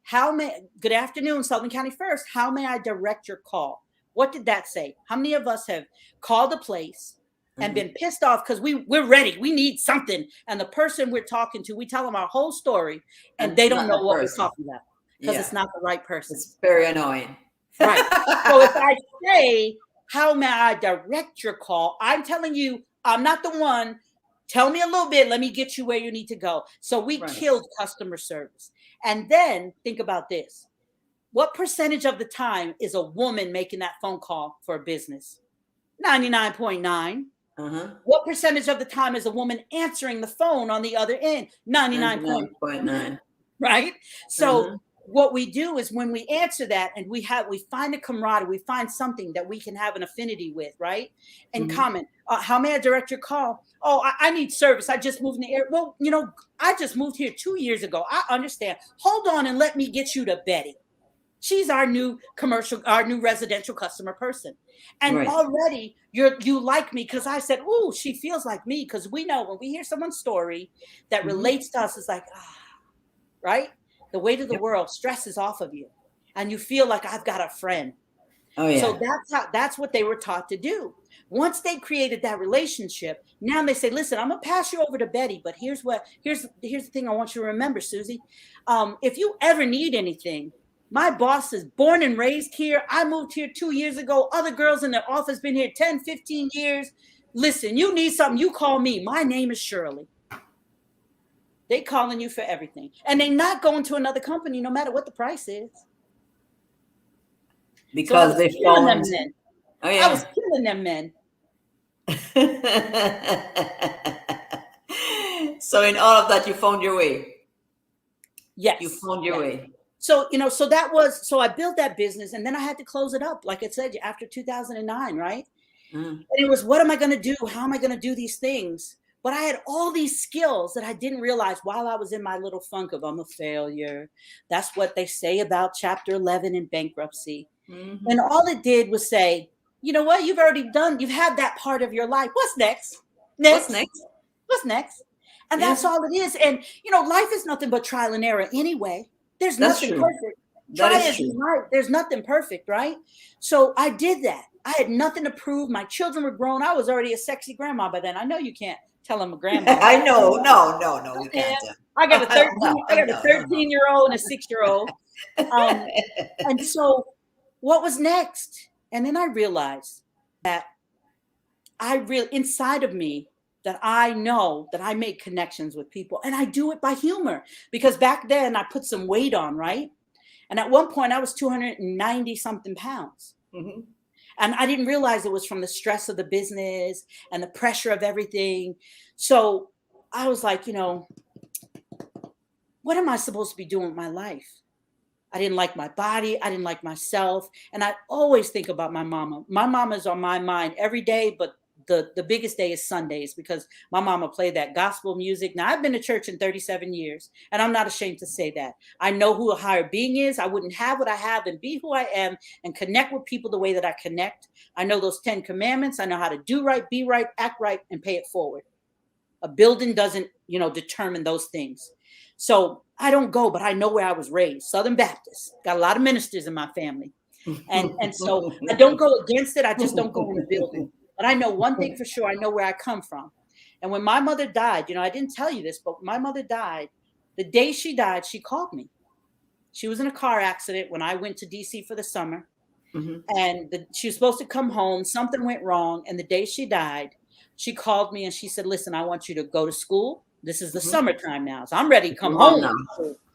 good afternoon, Sullivan County First. How may I direct your call? What did that say? How many of us have called a place and been pissed off because we're ready. We need something. And the person we're talking to, we tell them our whole story and they don't know what we're talking about because it's not the right person. It's very annoying. Right. So if I say, how may I direct your call? I'm telling you, I'm not the one. Tell me a little bit. Let me get you where you need to go. So we killed customer service. And then think about this. What percentage of the time is a woman making that phone call for a business? 99.9. What percentage of the time is a woman answering the phone on the other end? 99.9. Right? So what we do is when we answer that and we find a camaraderie, we find something that we can have an affinity with, right? And comment, how may I direct your call? Oh, I need service. I just moved in the area. Well, I just moved here 2 years ago. I understand. Hold on and let me get you to Betty. She's our new residential customer person. And already you like me because I said, ooh, she feels like me. Because we know when we hear someone's story that relates to us, it's like, right? The weight of the world stresses off of you. And you feel like I've got a friend. Oh, yeah. So that's what they were taught to do. Once they created that relationship, now they say, listen, I'm going to pass you over to Betty. But here's the thing I want you to remember, Susie. If you ever need anything, my boss is born and raised here. I moved here 2 years ago. Other girls in their office been here 10, 15 years. Listen, you need something, you call me. My name is Shirley. They calling you for everything. And they not going to another company no matter what the price is. Because so they found them men. Oh, yeah. I was killing them men. So in all of that, you found your way. Yes. You found your way. So, so I built that business and then I had to close it up. Like I said, after 2009, right? And it was, what am I going to do? How am I going to do these things? But I had all these skills that I didn't realize while I was in my little funk of I'm a failure. That's what they say about Chapter 11 in bankruptcy. And all it did was say, you know what? You've had that part of your life. What's next? What's next? And that's all it is. And, life is nothing but trial and error anyway. There's nothing perfect. There's nothing perfect, right? So I did that. I had nothing to prove. My children were grown. I was already a sexy grandma by then. I know you can't telling my grandmother. I know. No, you can't. I got a 13, No, I got a no. 13-year-old and a 6-year-old. And so what was next? And then I realized that inside of me, that I know that I make connections with people, and I do it by humor, because back then I put some weight on, right? And at one point I was 290 something pounds. Mhm. And I didn't realize it was from the stress of the business and the pressure of everything. So I was like, what am I supposed to be doing with my life? I didn't like my body. I didn't like myself. And I always think about my mama. My mama's on my mind every day, but the biggest day is Sundays, because my mama played that gospel music. Now, I've been to church in 37 years, and I'm not ashamed to say that. I know who a higher being is. I wouldn't have what I have and be who I am and connect with people the way that I connect. I know those 10 commandments. I know how to do right, be right, act right, and pay it forward. A building doesn't, determine those things. So I don't go, but I know where I was raised, Southern Baptist. Got a lot of ministers in my family. And so I don't go against it. I just don't go in the building. But I know one thing for sure. I know where I come from. And when my mother died, I didn't tell you this, but my mother died. The day she died, she called me. She was in a car accident when I went to DC for the summer. Mhm. And she was supposed to come home. Something went wrong. And the day she died, she called me and she said, listen, I want you to go to school. This is the summertime now. So I'm ready to come home now.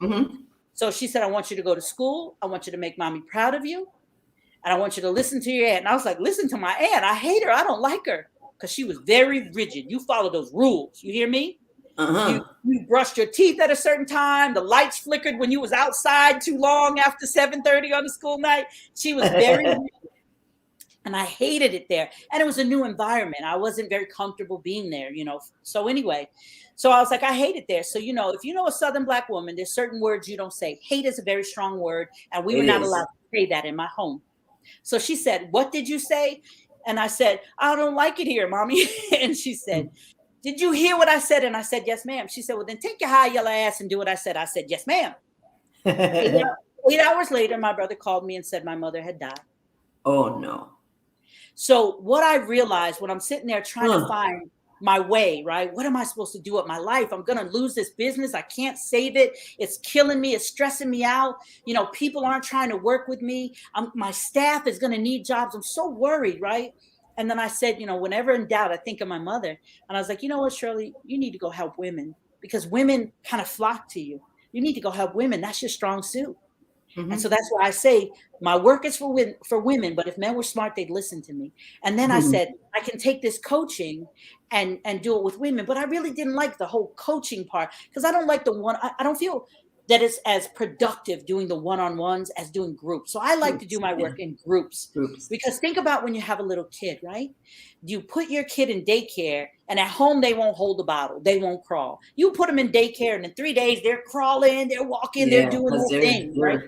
Mm-hmm. So she said, I want you to go to school. I want you to make mommy proud of you. And I want you to listen to your aunt. And I was like, listen to my aunt. I hate her. I don't like her. Because she was very rigid. You follow those rules. You hear me? You brushed your teeth at a certain time. The lights flickered when you was outside too long after 7:30 on the school night. She was very rigid. And I hated it there. And it was a new environment. I wasn't very comfortable being there, So anyway, so I was like, I hate it there. So, if you know a Southern Black woman, there's certain words you don't say. Hate is a very strong word. And we were not allowed to say that in my home. So she said, what did you say? And I said, I don't like it here, mommy. And she said, did you hear what I said? And I said, yes, ma'am. She said, well, then take your high yellow ass and do what I said. I said, yes, ma'am. 8 hours later, my brother called me and said my mother had died. Oh, no. So what I realized when I'm sitting there trying to find my way, right? What am I supposed to do with my life? I'm going to lose this business. I can't save it. It's killing me. It's stressing me out. People aren't trying to work with me. My staff is going to need jobs. I'm so worried, right? And then I said, whenever in doubt, I think of my mother. And I was like, you know what, Shirley, you need to go help women, because women kind of flock to you. You need to go help women. That's your strong suit. And so that's why I say my work is for women, but if men were smart, they'd listen to me. And then I said, I can take this coaching and do it with women. But I really didn't like the whole coaching part, because I don't like I don't feel that it's as productive doing the one-on-ones as doing groups. So I like to do my work in groups. Because think about when you have a little kid, right? You put your kid in daycare, and at home, they won't hold the bottle. They won't crawl. You put them in daycare, and in 3 days, they're crawling, they're walking, they're doing their thing, right?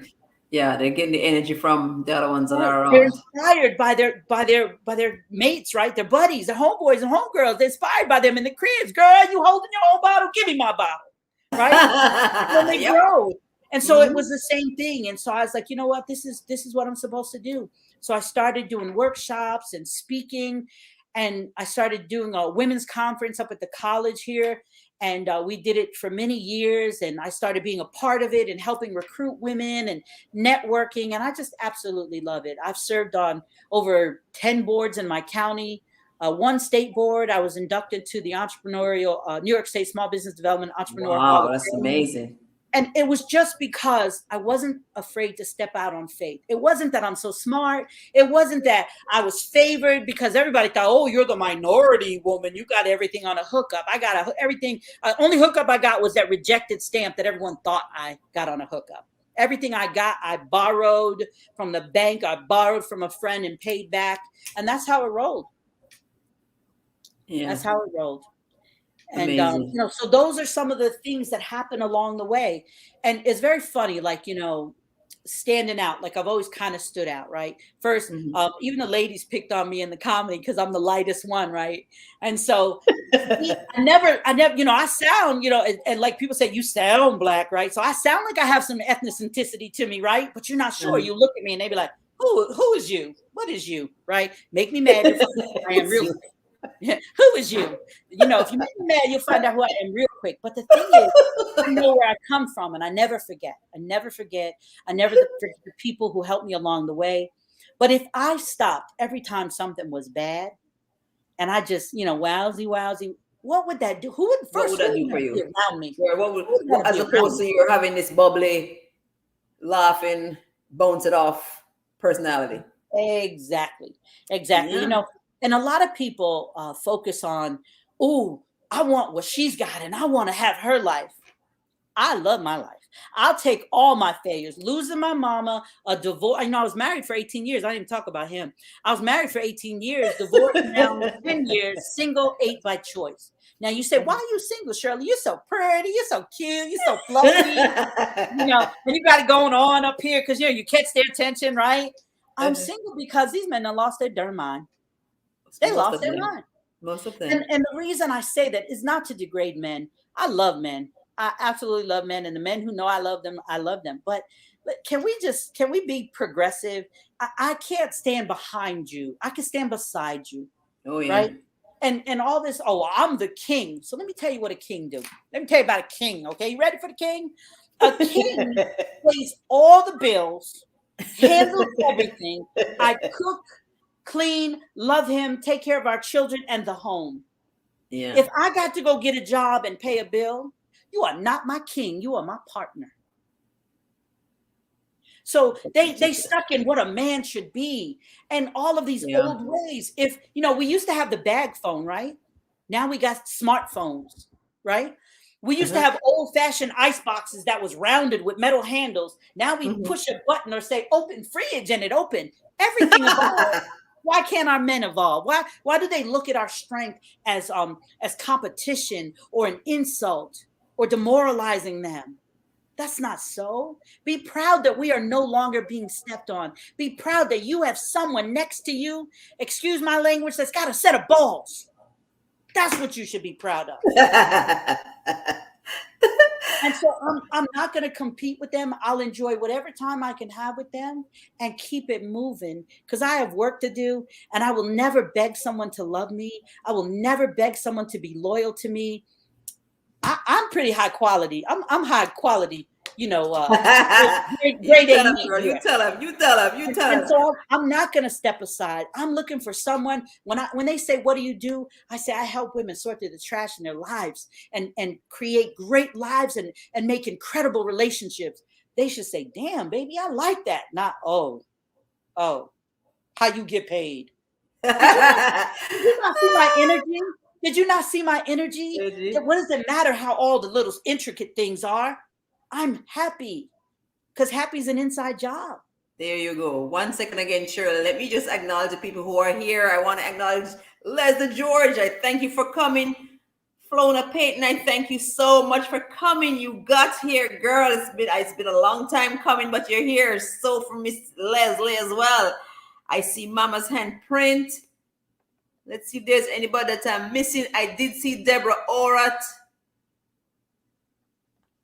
Yeah, they're getting the energy from the other ones that are around. They're inspired by their mates, right? Their buddies, their homeboys and homegirls. They're inspired by them in the cribs. Girl, you holding your own bottle? Give me my bottle, right? When they grow. And so it was the same thing. And so I was like, you know what? This is what I'm supposed to do. So I started doing workshops and speaking, and I started doing a women's conference up at the college here. And we did it for many years, and I started being a part of it and helping recruit women and networking. And I just absolutely love it. I've served on over 10 boards in my county, one state board. I was inducted to the entrepreneurial New York State Small Business Development Entrepreneur Hall of Fame. That's amazing. And it was just because I wasn't afraid to step out on faith. It wasn't that I'm so smart. It wasn't that I was favored because everybody thought, oh, you're the minority woman. You got everything on a hookup. I got everything. Only hookup I got was that rejected stamp that everyone thought I got on a hookup. Everything I got, I borrowed from the bank. I borrowed from a friend and paid back. And that's how it rolled. Yeah. That's how it rolled. And, so those are some of the things that happen along the way. And it's very funny, like, standing out. Like I've always kind of stood out, right? First, even the ladies picked on me in the comedy because I'm the lightest one, right? And so I never, I sound, and like people say, you sound Black, right? So I sound like I have some ethnicity to me, right? But you're not sure. You look at me and they be like, who is you? What is you, right? Make me mad if I am real. Who is you? You know, if you make me mad, you'll find out who I am real quick. But the thing is, I know where I come from, and I never forget. I never forget. I never forget the people who helped me along the way. But if I stopped every time something was bad, and I just, you know, wowsy, wowsy, what would that do? Who would What would first? Who that would do for want to be you? around me? Or Who would want to as be around opposed me? to you're having this bubbly, laughing, bounce it off personality. Exactly. Exactly. You Yeah. know, and a lot of people focus on, oh, I want what she's got, and I want to have her life. I love my life. I'll take all my failures, losing my mama, a divorce. You know, I was married for 18 years. I didn't even talk about him. I was married for 18 years, divorced now 10 years, single, 8 by choice. Now you say, why are you single, Shirley? You're so pretty. You're so cute. You're so fluffy. You know, and you got it going on up here because, you know, you catch their attention, right? I'm single because these men have lost their darn mind. They Most lost of their them. mind. Most of them. And the reason I say that is not to degrade men. I love men. I absolutely love men, and the men who know I love them, I love them. But can we be progressive? I can't stand behind you. I can stand beside you, Oh yeah. right? And all this. Oh, I'm the king. So let me tell you what a king do. Let me tell you about a king. Okay, you ready for the king? A king pays all the bills, handles everything. I cook, clean, love him, take care of our children and the home. Yeah. If I got to go get a job and pay a bill, you are not my king. You are my partner. So they stuck in what a man should be and all of these Yeah. old ways. If, you know, we used to have the bag phone, right? Now we got smartphones, right? We used to have old fashioned ice boxes that was rounded with metal handles. Now we push a button or say open fridge and it opened. Everything evolved. Why can't our men evolve? Why do they look at our strength as competition or an insult or demoralizing them? That's not so. Be proud that we are no longer being stepped on. Be proud that you have someone next to you, excuse my language, that's got a set of balls. That's what you should be proud of. And so I'm not going to compete with them. I'll enjoy whatever time I can have with them and keep it moving because I have work to do, and I will never beg someone to love me. I will never beg someone to be loyal to me. I'm pretty high quality. I'm high quality, you know, grade A meat Girl, here. you tell him. And so I'm not going to step aside. I'm looking for someone. When they say, "What do you do?" I say, "I help women sort through the trash in their lives and create great lives and make incredible relationships." They should say, "Damn, baby, I like that." Not, "Oh, how you get paid?" Did you not see my energy? Did you not see my energy? What does it matter how all the little intricate things are? I'm happy because happy is an inside job. There you go. 1 second again, Shirley. Let me just acknowledge the people who are here. I want to acknowledge Leslie George. I thank you for coming. Flona Payton, I thank you so much for coming. You got here, girl. It's been a long time coming, but you're here. So for Miss Leslie as well. I see Mama's handprint. Let's see if there's anybody that I'm missing. I did see Deborah Orat.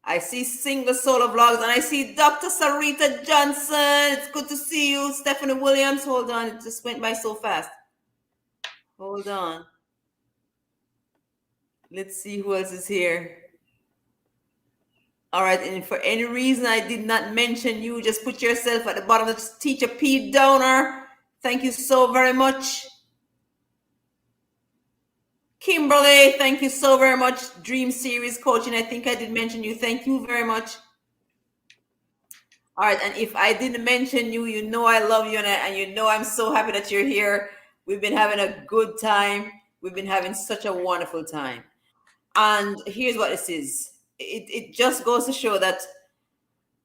I see Single Solo Vlogs, and I see Dr. Sarita Johnson. It's good to see you. Stephanie Williams. Hold on. It just went by so fast. Hold on. Let's see who else is here. All right. And for any reason I did not mention you, just put yourself at the bottom of the Teacher P donor. Thank you so very much. Kimberly, thank you so very much. Dream Series Coaching. I think I did mention you. Thank you very much. All right, and if I didn't mention you, you know I love you, and you know I'm so happy that you're here. We've been having a good time. We've been having such a wonderful time. And here's what this is. It just goes to show that,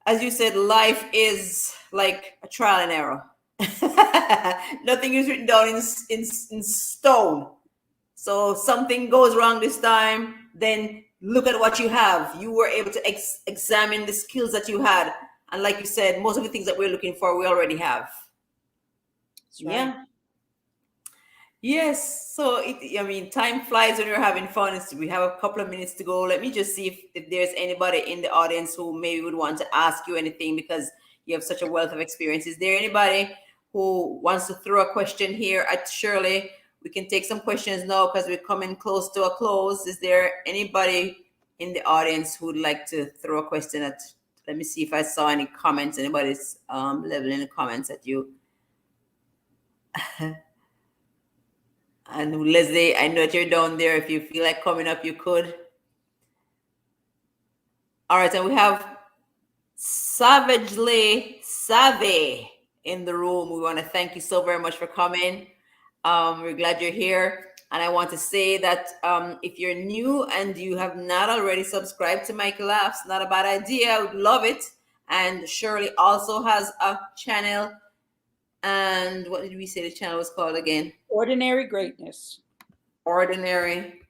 as you said, life is like a trial and error. Nothing is written down in stone. So something goes wrong this time, then look at what you have. You were able to examine the skills that you had. And like you said, most of the things that we're looking for, we already have. That's right. Yeah. Yes. So, time flies when you're having fun. We have a couple of minutes to go. Let me just see if there's anybody in the audience who maybe would want to ask you anything because you have such a wealth of experience. Is there anybody who wants to throw a question here at Shirley we can take some questions now because we're coming close to a close. Is there anybody in the audience who would like to throw a question at? Let me see if I saw any comments. Anybody's leveling the comments at you. And Leslie, I know that you're down there. If you feel like coming up, you could. All right, and we have Savagely Savvy in the room. We want to thank you so very much for coming. We're glad you're here. And I want to say that if you're new and you have not already subscribed to Mike Laughs, not a bad idea. I would love it. And Shirley also has a channel. And what did we say the channel was called again? Ordinary Greatness. Ordinary.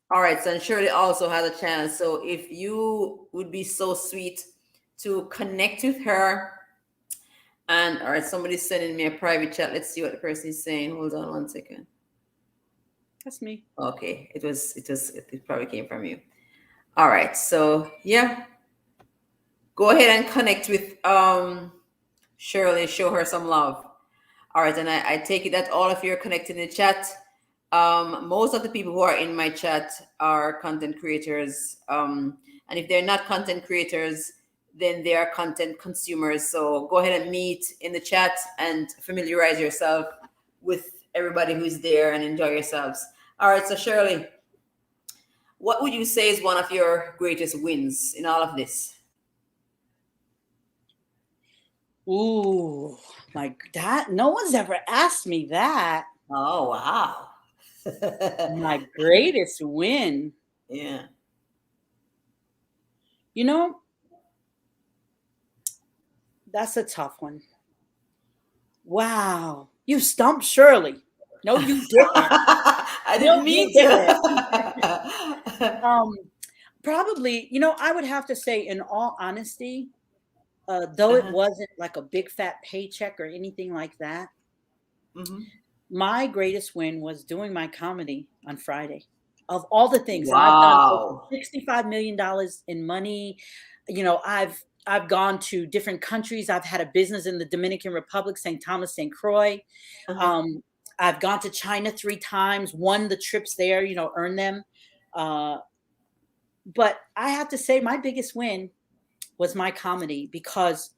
All right, so and Shirley also has a channel. So if you would be so sweet to connect with her. And all right, somebody's sending me a private chat. Let's see what the person is saying. Hold on 1 second. That's me. Okay, it probably came from you. All right, so yeah. Go ahead and connect with Shirley, show her some love. All right, and I take it that all of you are connected in the chat. Most of the people who are in my chat are content creators. And if they're not content creators, then they are content consumers. So go ahead and meet in the chat and familiarize yourself with everybody who's there and enjoy yourselves. All right, so Shirley, what would you say is one of your greatest wins in all of this? Ooh, no one's ever asked me that. Oh, wow. My greatest win. Yeah. You know, that's a tough one. Wow. You stumped Shirley. No, you didn't. I didn't mean to. Probably, I would have to say, in all honesty, though it wasn't like a big fat paycheck or anything like that, my greatest win was doing my comedy on Friday. Of all the things, wow. I've done $65 million in money. I've gone to different countries. I've had a business in the Dominican Republic, St. Thomas, St. Croix. I've gone to China 3 times, won the trips there, earned them. But I have to say my biggest win was my comedy, because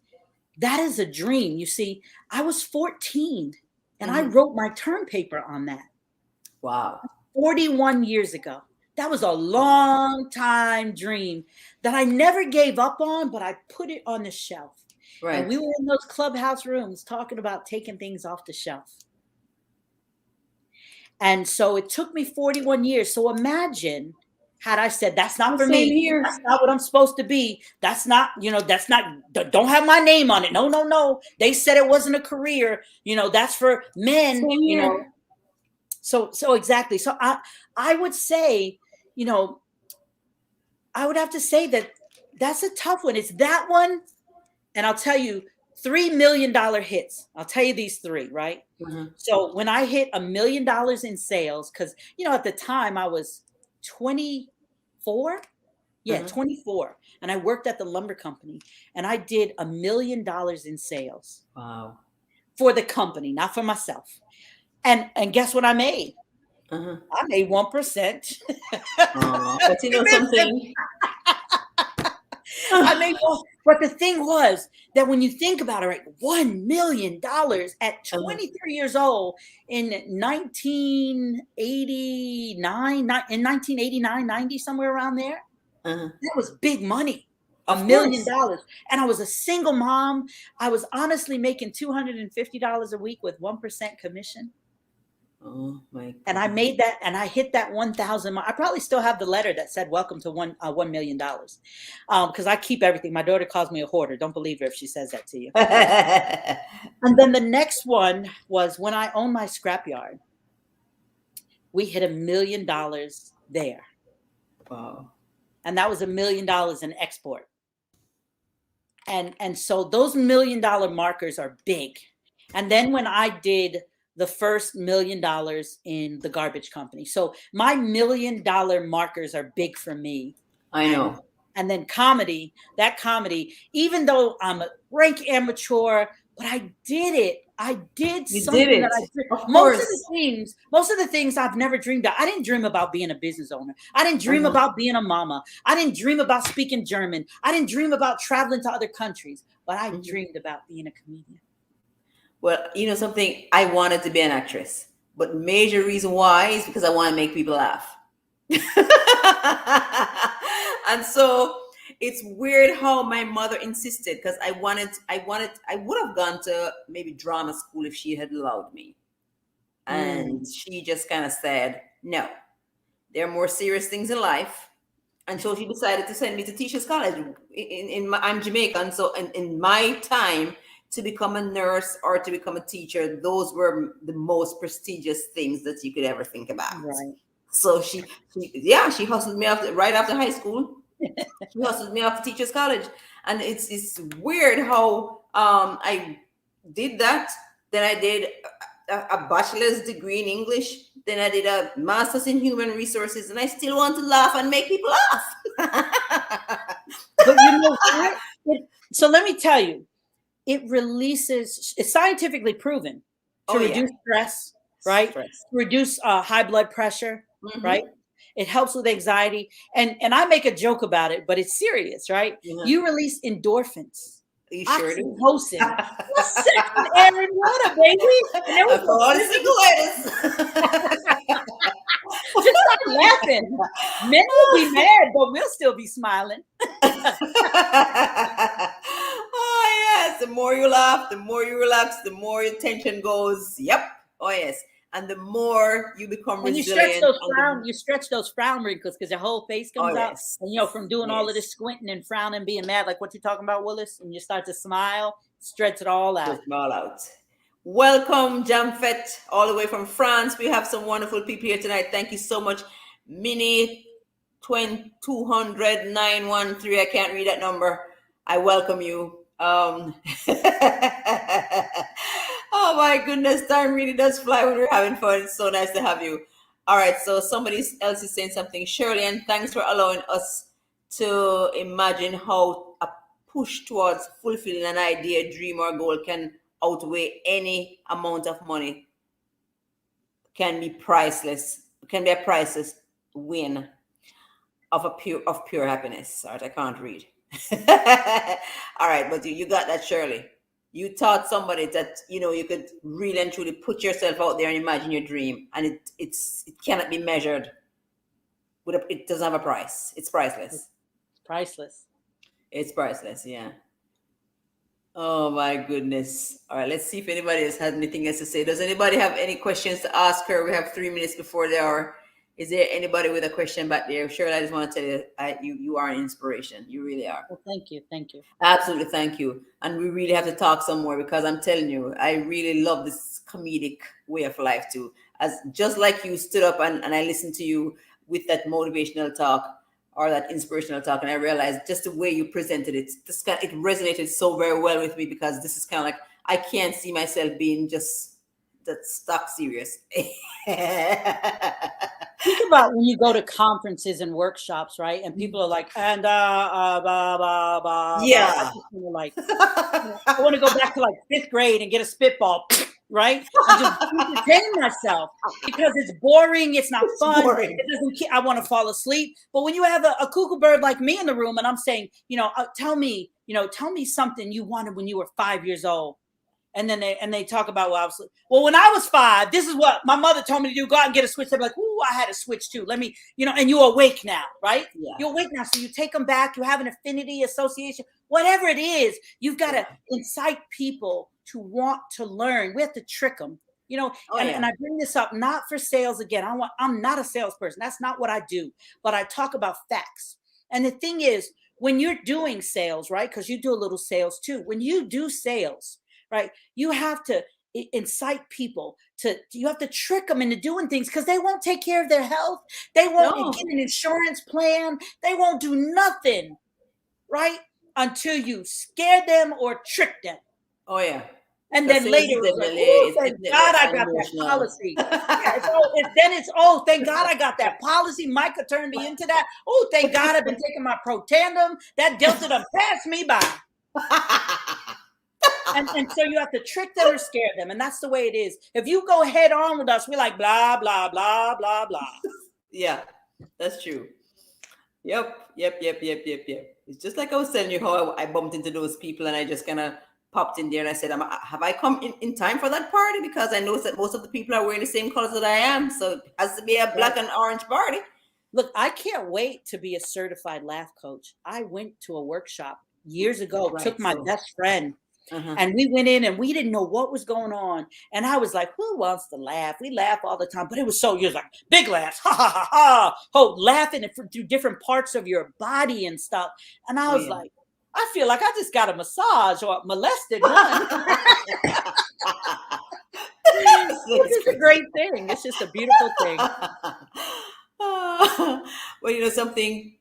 that is a dream. You see, I was 14 and I wrote my term paper on that. Wow. 41 years ago. That was a long time dream that I never gave up on, but I put it on the shelf. Right. And we were in those clubhouse rooms talking about taking things off the shelf. And so it took me 41 years. So imagine had I said, that's not for me. That's not what I'm supposed to be. That's not, don't have my name on it. No. They said it wasn't a career. That's for men, So exactly. So I would say, I would have to say that that's a tough one. It's that one. And I'll tell you, $3 million hits. I'll tell you these 3, right? So when I hit $1 million in sales, because, at the time I was 24. Yeah, 24. And I worked at the lumber company, and I did $1 million in sales. Wow. For the company, not for myself. And guess what I made? I made 1%. But something. I made but the thing was that when you think about it, right, $1 million at 23 years old in 1989, 90, somewhere around there, that was big money. $1 million. And I was a single mom. I was honestly making $250 a week with 1% commission. Oh my God. And I made that, and I hit that 1,000. I probably still have the letter that said "Welcome to $1 million," because I keep everything. My daughter calls me a hoarder. Don't believe her if she says that to you. And then the next one was when I owned my scrapyard. We hit $1 million there. Wow. And that was $1 million in export. And so those $1 million markers are big. And then when I did the first $1 million in the garbage company. So my $1 million markers are big for me. I know. And then comedy, even though I'm a rank amateur, but I did it. I did You did something that it. I did. Of Most course. of the things I've never dreamed of. I didn't dream about being a business owner. I didn't dream Uh-huh. about being a mama. I didn't dream about speaking German. I didn't dream about traveling to other countries, but I Mhm. dreamed about being a comedian. Well, you know something? I wanted to be an actress, but major reason why is because I want to make people laugh. And so it's weird how my mother insisted because I would have gone to maybe drama school if she had allowed me. And she just kind of said, no, there are more serious things in life. And so she decided to send me to teachers college. I'm Jamaican, so in my time, to become a nurse or to become a teacher, those were the most prestigious things that you could ever think about. Right. So she hustled me right after high school. She hustled me off to teachers college, and it's weird how I did that. Then I did a bachelor's degree in English. Then I did a master's in human resources, and I still want to laugh and make people laugh. But you know what? So let me tell you, it releases, it's scientifically proven to Oh yeah, reduce stress, right? stress. To reduce high blood pressure, right? Mm-hmm. It helps with anxiety. And I make a joke about it, but it's serious, right? Uh-huh. You release endorphins, You sure do. oxytocin. What's sex and air and water, baby? And there was For no all the physical. single ladies. Just start laughing. Men will be mad, but we'll still be smiling. Oh yes, the more you laugh, the more you relax, the more your tension goes. Yep. Oh yes, and the more you become And resilient. you stretch those frown wrinkles because your whole face Oh comes out. yes, And you know, from doing all of yes, this squinting and frowning, being mad, like what you're talking about, Willis, and you start to smile, stretch it all out. just all out. Welcome, Jamfet, all the way from France. We have some wonderful people here tonight. Thank you so much, Mini 200 913. I can't read that number. I welcome you. Oh my goodness, time really does fly when we're having fun. It's so nice to have you. All right, so somebody else is saying something. Shirley, and thanks for allowing us to imagine how a push towards fulfilling an idea, dream, or goal can outweigh any amount of money. Can be priceless. Can be a priceless win of pure happiness. All right, I can't read. All right, but you got that, Shirley. You taught somebody that you could really and truly put yourself out there and imagine your dream, and it cannot be measured. It doesn't have a price. It's priceless. It's priceless. It's priceless. Yeah. Oh my goodness. All right, let's see if anybody else has anything else to say. Does anybody have any questions to ask her? We have 3 minutes before the hour. Is there anybody with a question back there? Shirley, I just want to tell you, you are an inspiration. You really are. Well, thank you. Thank you. Absolutely, thank you. And we really have to talk some more because I'm telling you, I really love this comedic way of life too. As just like you stood up and I listened to you with that motivational talk or that inspirational talk, and I realized just the way you presented it, it resonated so very well with me because this is kind of like I can't see myself being just that stuck serious. Think about when you go to conferences and workshops, right? And people are like, and blah, blah, blah. Yeah. I just like, I want to go back to like 5th grade and get a spitball, right? And just entertain myself because it's boring. It's not fun. Boring. It doesn't. I want to fall asleep. But when you have a cuckoo bird like me in the room, and I'm saying, tell me something you wanted when you were 5 years old. And then they talk about when I was 5, this is what my mother told me to do. Go out and get a switch. They're like, ooh, I had a switch too. Let me, and you're awake now, right? Yeah. You're awake now. So you take them back. You have an affinity association, whatever it is. You've got to incite people to want to learn. We have to trick them, and I bring this up not for sales again. I'm not a salesperson. That's not what I do. But I talk about facts. And the thing is, when you're doing sales, right? Because you do a little sales too. When you do sales, right, you have to incite people you have to trick them into doing things because they won't take care of their health. They won't get an insurance plan. They won't do nothing, right, until you scare them or trick them. Oh yeah. And then later it's like, oh, thank God I got that policy. Thank God I got that policy. Micah turned me into that. Oh, thank God I've been taking my Pro Tandem. That Delta done passed me by. And so you have to trick them or scare them. And that's the way it is. If you go head on with us, we're like, blah, blah, blah, blah, blah. Yeah, that's true. Yep. It's just like I was telling you how I bumped into those people and I just kind of popped in there and I said, have I come in time for that party? Because I noticed that most of the people are wearing the same colors that I am. So it has to be a black and orange party. Look, I can't wait to be a certified laugh coach. I went to a workshop years ago, took my best friend, and we went in and we didn't know what was going on. And I was like, who wants to laugh? We laugh all the time, but it was so, you're like, big laughs, ha, ha, ha, ha. Oh, laughing through different parts of your body and stuff. And I was like, I feel like I just got a massage or molested one. It's a great thing. It's just a beautiful thing. Well, you know something,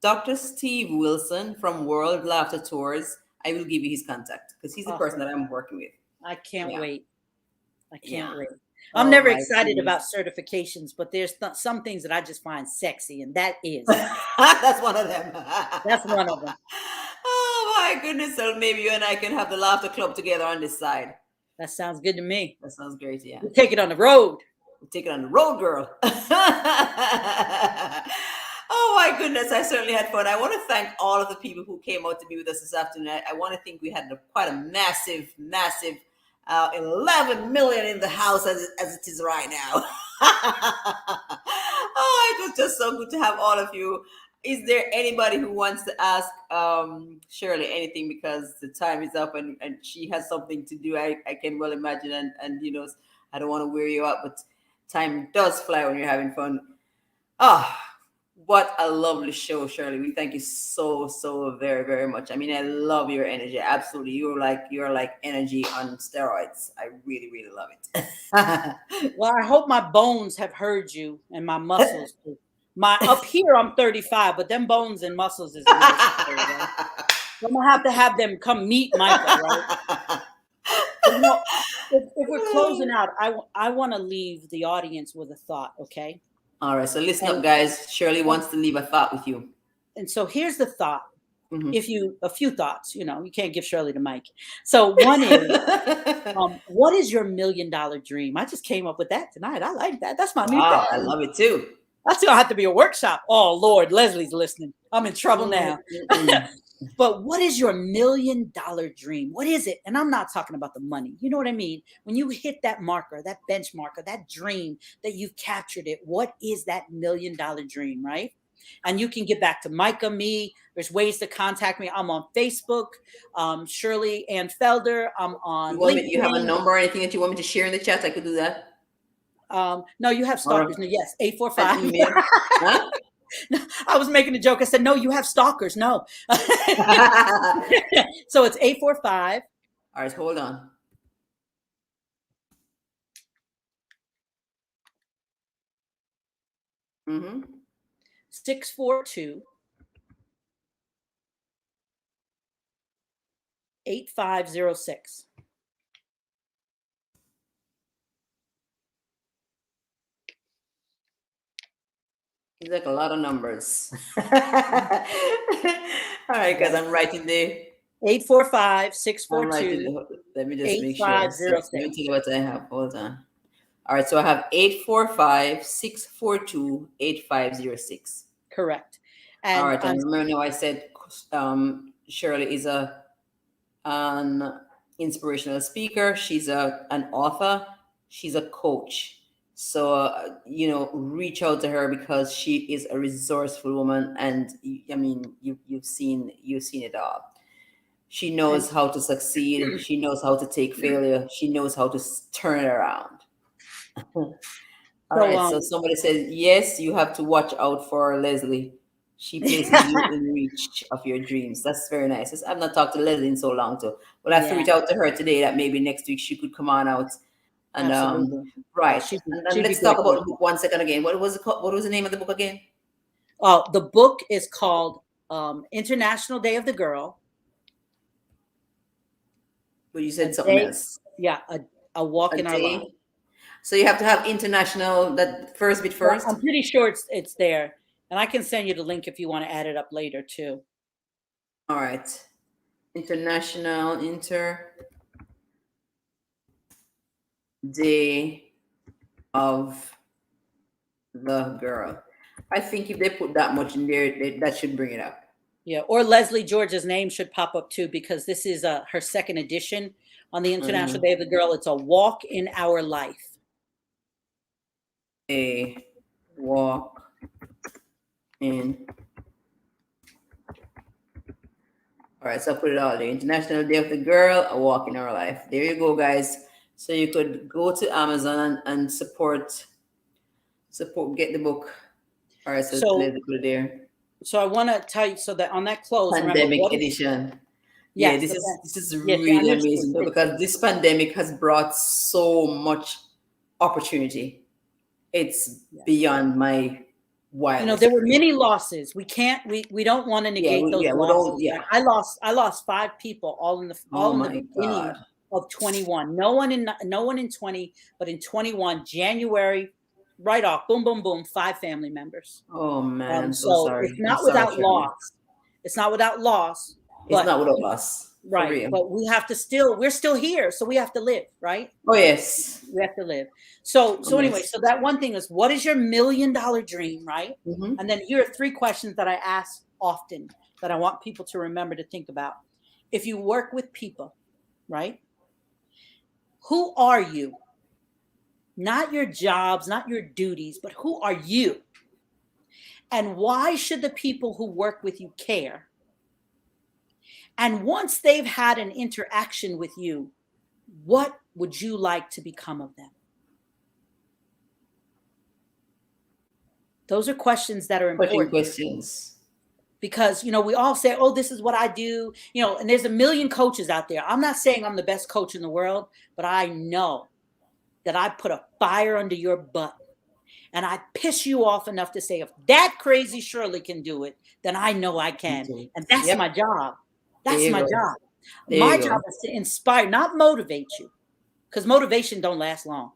Dr. Steve Wilson from World Laughter Tours, I will give you his contact because he's the person that I'm working with. I can't wait. I can't wait. I'm never excited about certifications, but there's some things that I just find sexy, and that is. That's one of them. That's one of them. Oh my goodness. So maybe you and I can have the laughter club together on this side. That sounds good to me. That sounds great, yeah. We'll take it on the road. We'll take it on the road, girl. Oh my goodness, I certainly had fun. I want to thank all of the people who came out to be with us this afternoon. I want to think we had quite a massive 11 million in the house as it is right now. Oh, it was just so good to have all of you. Is there anybody who wants to ask Shirley anything, because the time is up and she has something to do? I can well imagine, and you know, I don't want to wear you out, but time does fly when you're having fun. What a lovely show, Shirley. We thank you so very, very much. I mean, I love your energy. Absolutely. You're like energy on steroids. I really, really love it. Well, I hope my bones have heard you and my muscles too. Up here, I'm 35, but them bones and muscles is a little scary, right? So I'm going to have them come meet Michael, right? You know, if we're closing out, I want to leave the audience with a thought, okay? All right, so listen up, guys. Shirley wants to leave a thought with you. And so here's the thought. A few thoughts, you know, you can't give Shirley the mic. So one is, what is your $1 million dream? I just came up with that tonight. I like that. That's my new thing. I love it too. That's going to have to be a workshop. Oh, Lord, Leslie's listening. I'm in trouble now. But what is your $1 million dream? What is it? And I'm not talking about the money. You know what I mean? When you hit that marker, that benchmarker, that dream that you've captured it, what is that $1 million dream, right? And you can get back to Micah, me. There's ways to contact me. I'm on Facebook, Shirley Ann Felder. I'm on LinkedIn. You have a number or anything that you want me to share in the chat? I could do that. No, you have stalkers. No, yes, 845. Huh? No, I was making a joke. I said, no, you have stalkers. No. So it's 845. All right, hold on. Mm-hmm. 642 8506. It's like a lot of numbers. All right, guys, I'm writing the 845-642. Let me just make sure. Let me tell you what I have. Hold on. All right, so I have 845-642-8506. Correct. And all right, and remember now I said Shirley is an inspirational speaker. She's an author. She's a coach. So, you know, reach out to her because she is a resourceful woman. And I mean, you've seen it all. She knows how to succeed. She knows how to take failure. She knows how to turn it around. All right. So somebody says, yes, you have to watch out for Leslie. She places you in reach of your dreams. That's very nice. I've not talked to Leslie in so long too. But I threw it out to her today that maybe next week she could come on out. And right. And let's talk about the book 1 second again. What was it called? What was the name of the book again? Oh, the book is called International Day of the Girl. But you said something else. Yeah, a walk in our life. So you have to have international, that first bit first? Well, I'm pretty sure it's there. And I can send you the link if you want to add it up later too. All right. International Day of the Girl. I think if they put that much in there, that should bring it up. Yeah, or Leslie George's name should pop up too, because this is her second edition on the International Day of the Girl. It's a walk in our life. A walk in. All right, so I put it all there. International Day of the Girl, a walk in our life. There you go, guys. So you could go to Amazon and support, get the book. All right, so let's put it there. So I want to tell you, so that on that close, Pandemic edition. Yes, yeah, this is really amazing though, because this pandemic has brought so much opportunity. It's beyond my wildest. There were many losses. We don't want to negate those losses. I lost 5 people all in the beginning of 21. No one in 20, but in 21, January, right off, boom, boom, boom, 5 family members. Oh man, I'm so sorry. It's not without loss. It's not without loss. It's not without loss. Right. But we have to we're still here. So we have to live, right? Oh, yes. We have to live. So anyway, so that one thing is, what is your $1 million dream, right? Mm-hmm. And then here are 3 questions that I ask often that I want people to remember to think about. If you work with people, right? Who are you? Not your jobs, not your duties, but who are you? And why should the people who work with you care? And once they've had an interaction with you, what would you like to become of them? Those are questions that are important. Questions. Because, we all say, oh, this is what I do, and there's a million coaches out there. I'm not saying I'm the best coach in the world, but I know that I put a fire under your butt and I piss you off enough to say, if that crazy Shirley can do it, then I know I can. And that's my job. That's my job. My job is to inspire, not motivate you, because motivation don't last long.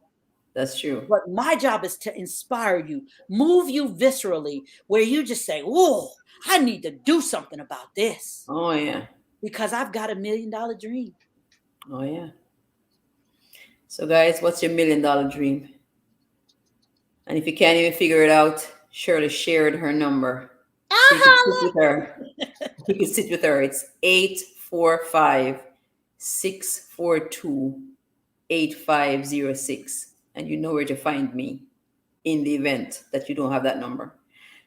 That's true. But my job is to inspire you, move you viscerally, where you just say, whoa, I need to do something about this. Oh, yeah. Because I've got $1 million dream. Oh, yeah. So, guys, what's your $1 million dream? And if you can't even figure it out, Shirley shared her number. So you can sit with her. You can sit with her. It's 845-642-8506. And you know where to find me in the event that you don't have that number.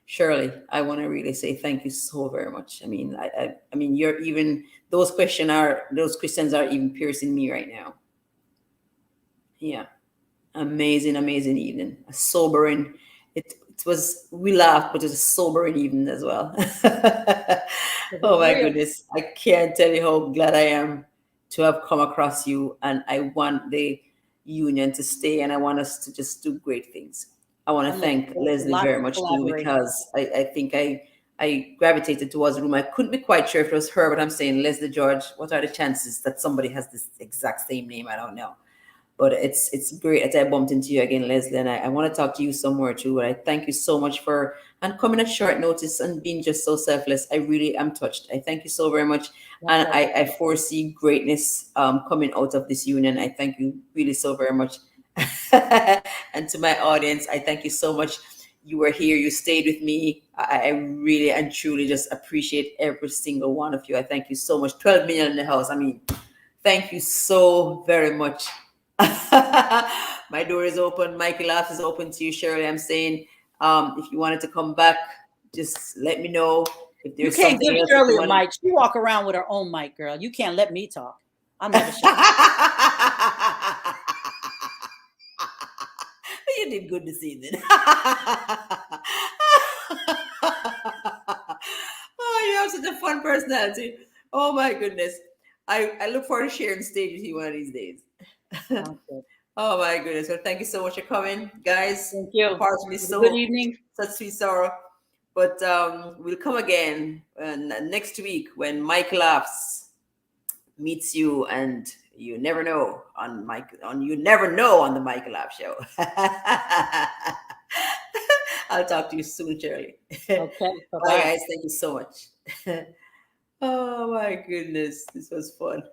Shirley, I want to really say thank you so very much. I mean, I mean, you're even those questions are even piercing me right now. Yeah, amazing evening, a sobering. We laughed, but it was a sobering evening as well. Oh my goodness, I can't tell you how glad I am to have come across you, and I want the union to stay, and I want us to just do great things. I want to thank Leslie very much too, because I think I gravitated towards the room. I couldn't be quite sure if it was her, but I'm saying, Leslie George, what are the chances that somebody has this exact same name? I don't know. But it's great that I bumped into you again, Leslie, and I want to talk to you some more too. But I thank you so much for coming at short notice and being just so selfless. I really am touched. I thank you so very much, and I foresee greatness coming out of this union. I thank you really so very much. And to my audience, I thank you so much. You were here, you stayed with me. I really and truly just appreciate every single one of you. I thank you so much. 12 million in the house. I mean, thank you so very much. My door is open. Mikey Laughs is open to you, Shirley. I'm saying, if you wanted to come back, just let me know. If there's you can't give Shirley a mic. She walk around with her own mic, girl. You can't let me talk. I'm never shy. You did good this evening. Oh, you have such a fun personality. Oh my goodness. I look forward to sharing stage with you one of these days. Oh my goodness. Well, thank you so much for coming, guys. Thank you. Good evening. Such sweet sorrow. But we'll come again next week when Mike Laughs meets you, and you never know on the Mike Laugh Show. I'll talk to you soon, Shirley. Okay. Bye, guys. Thank you so much. Oh my goodness, this was fun.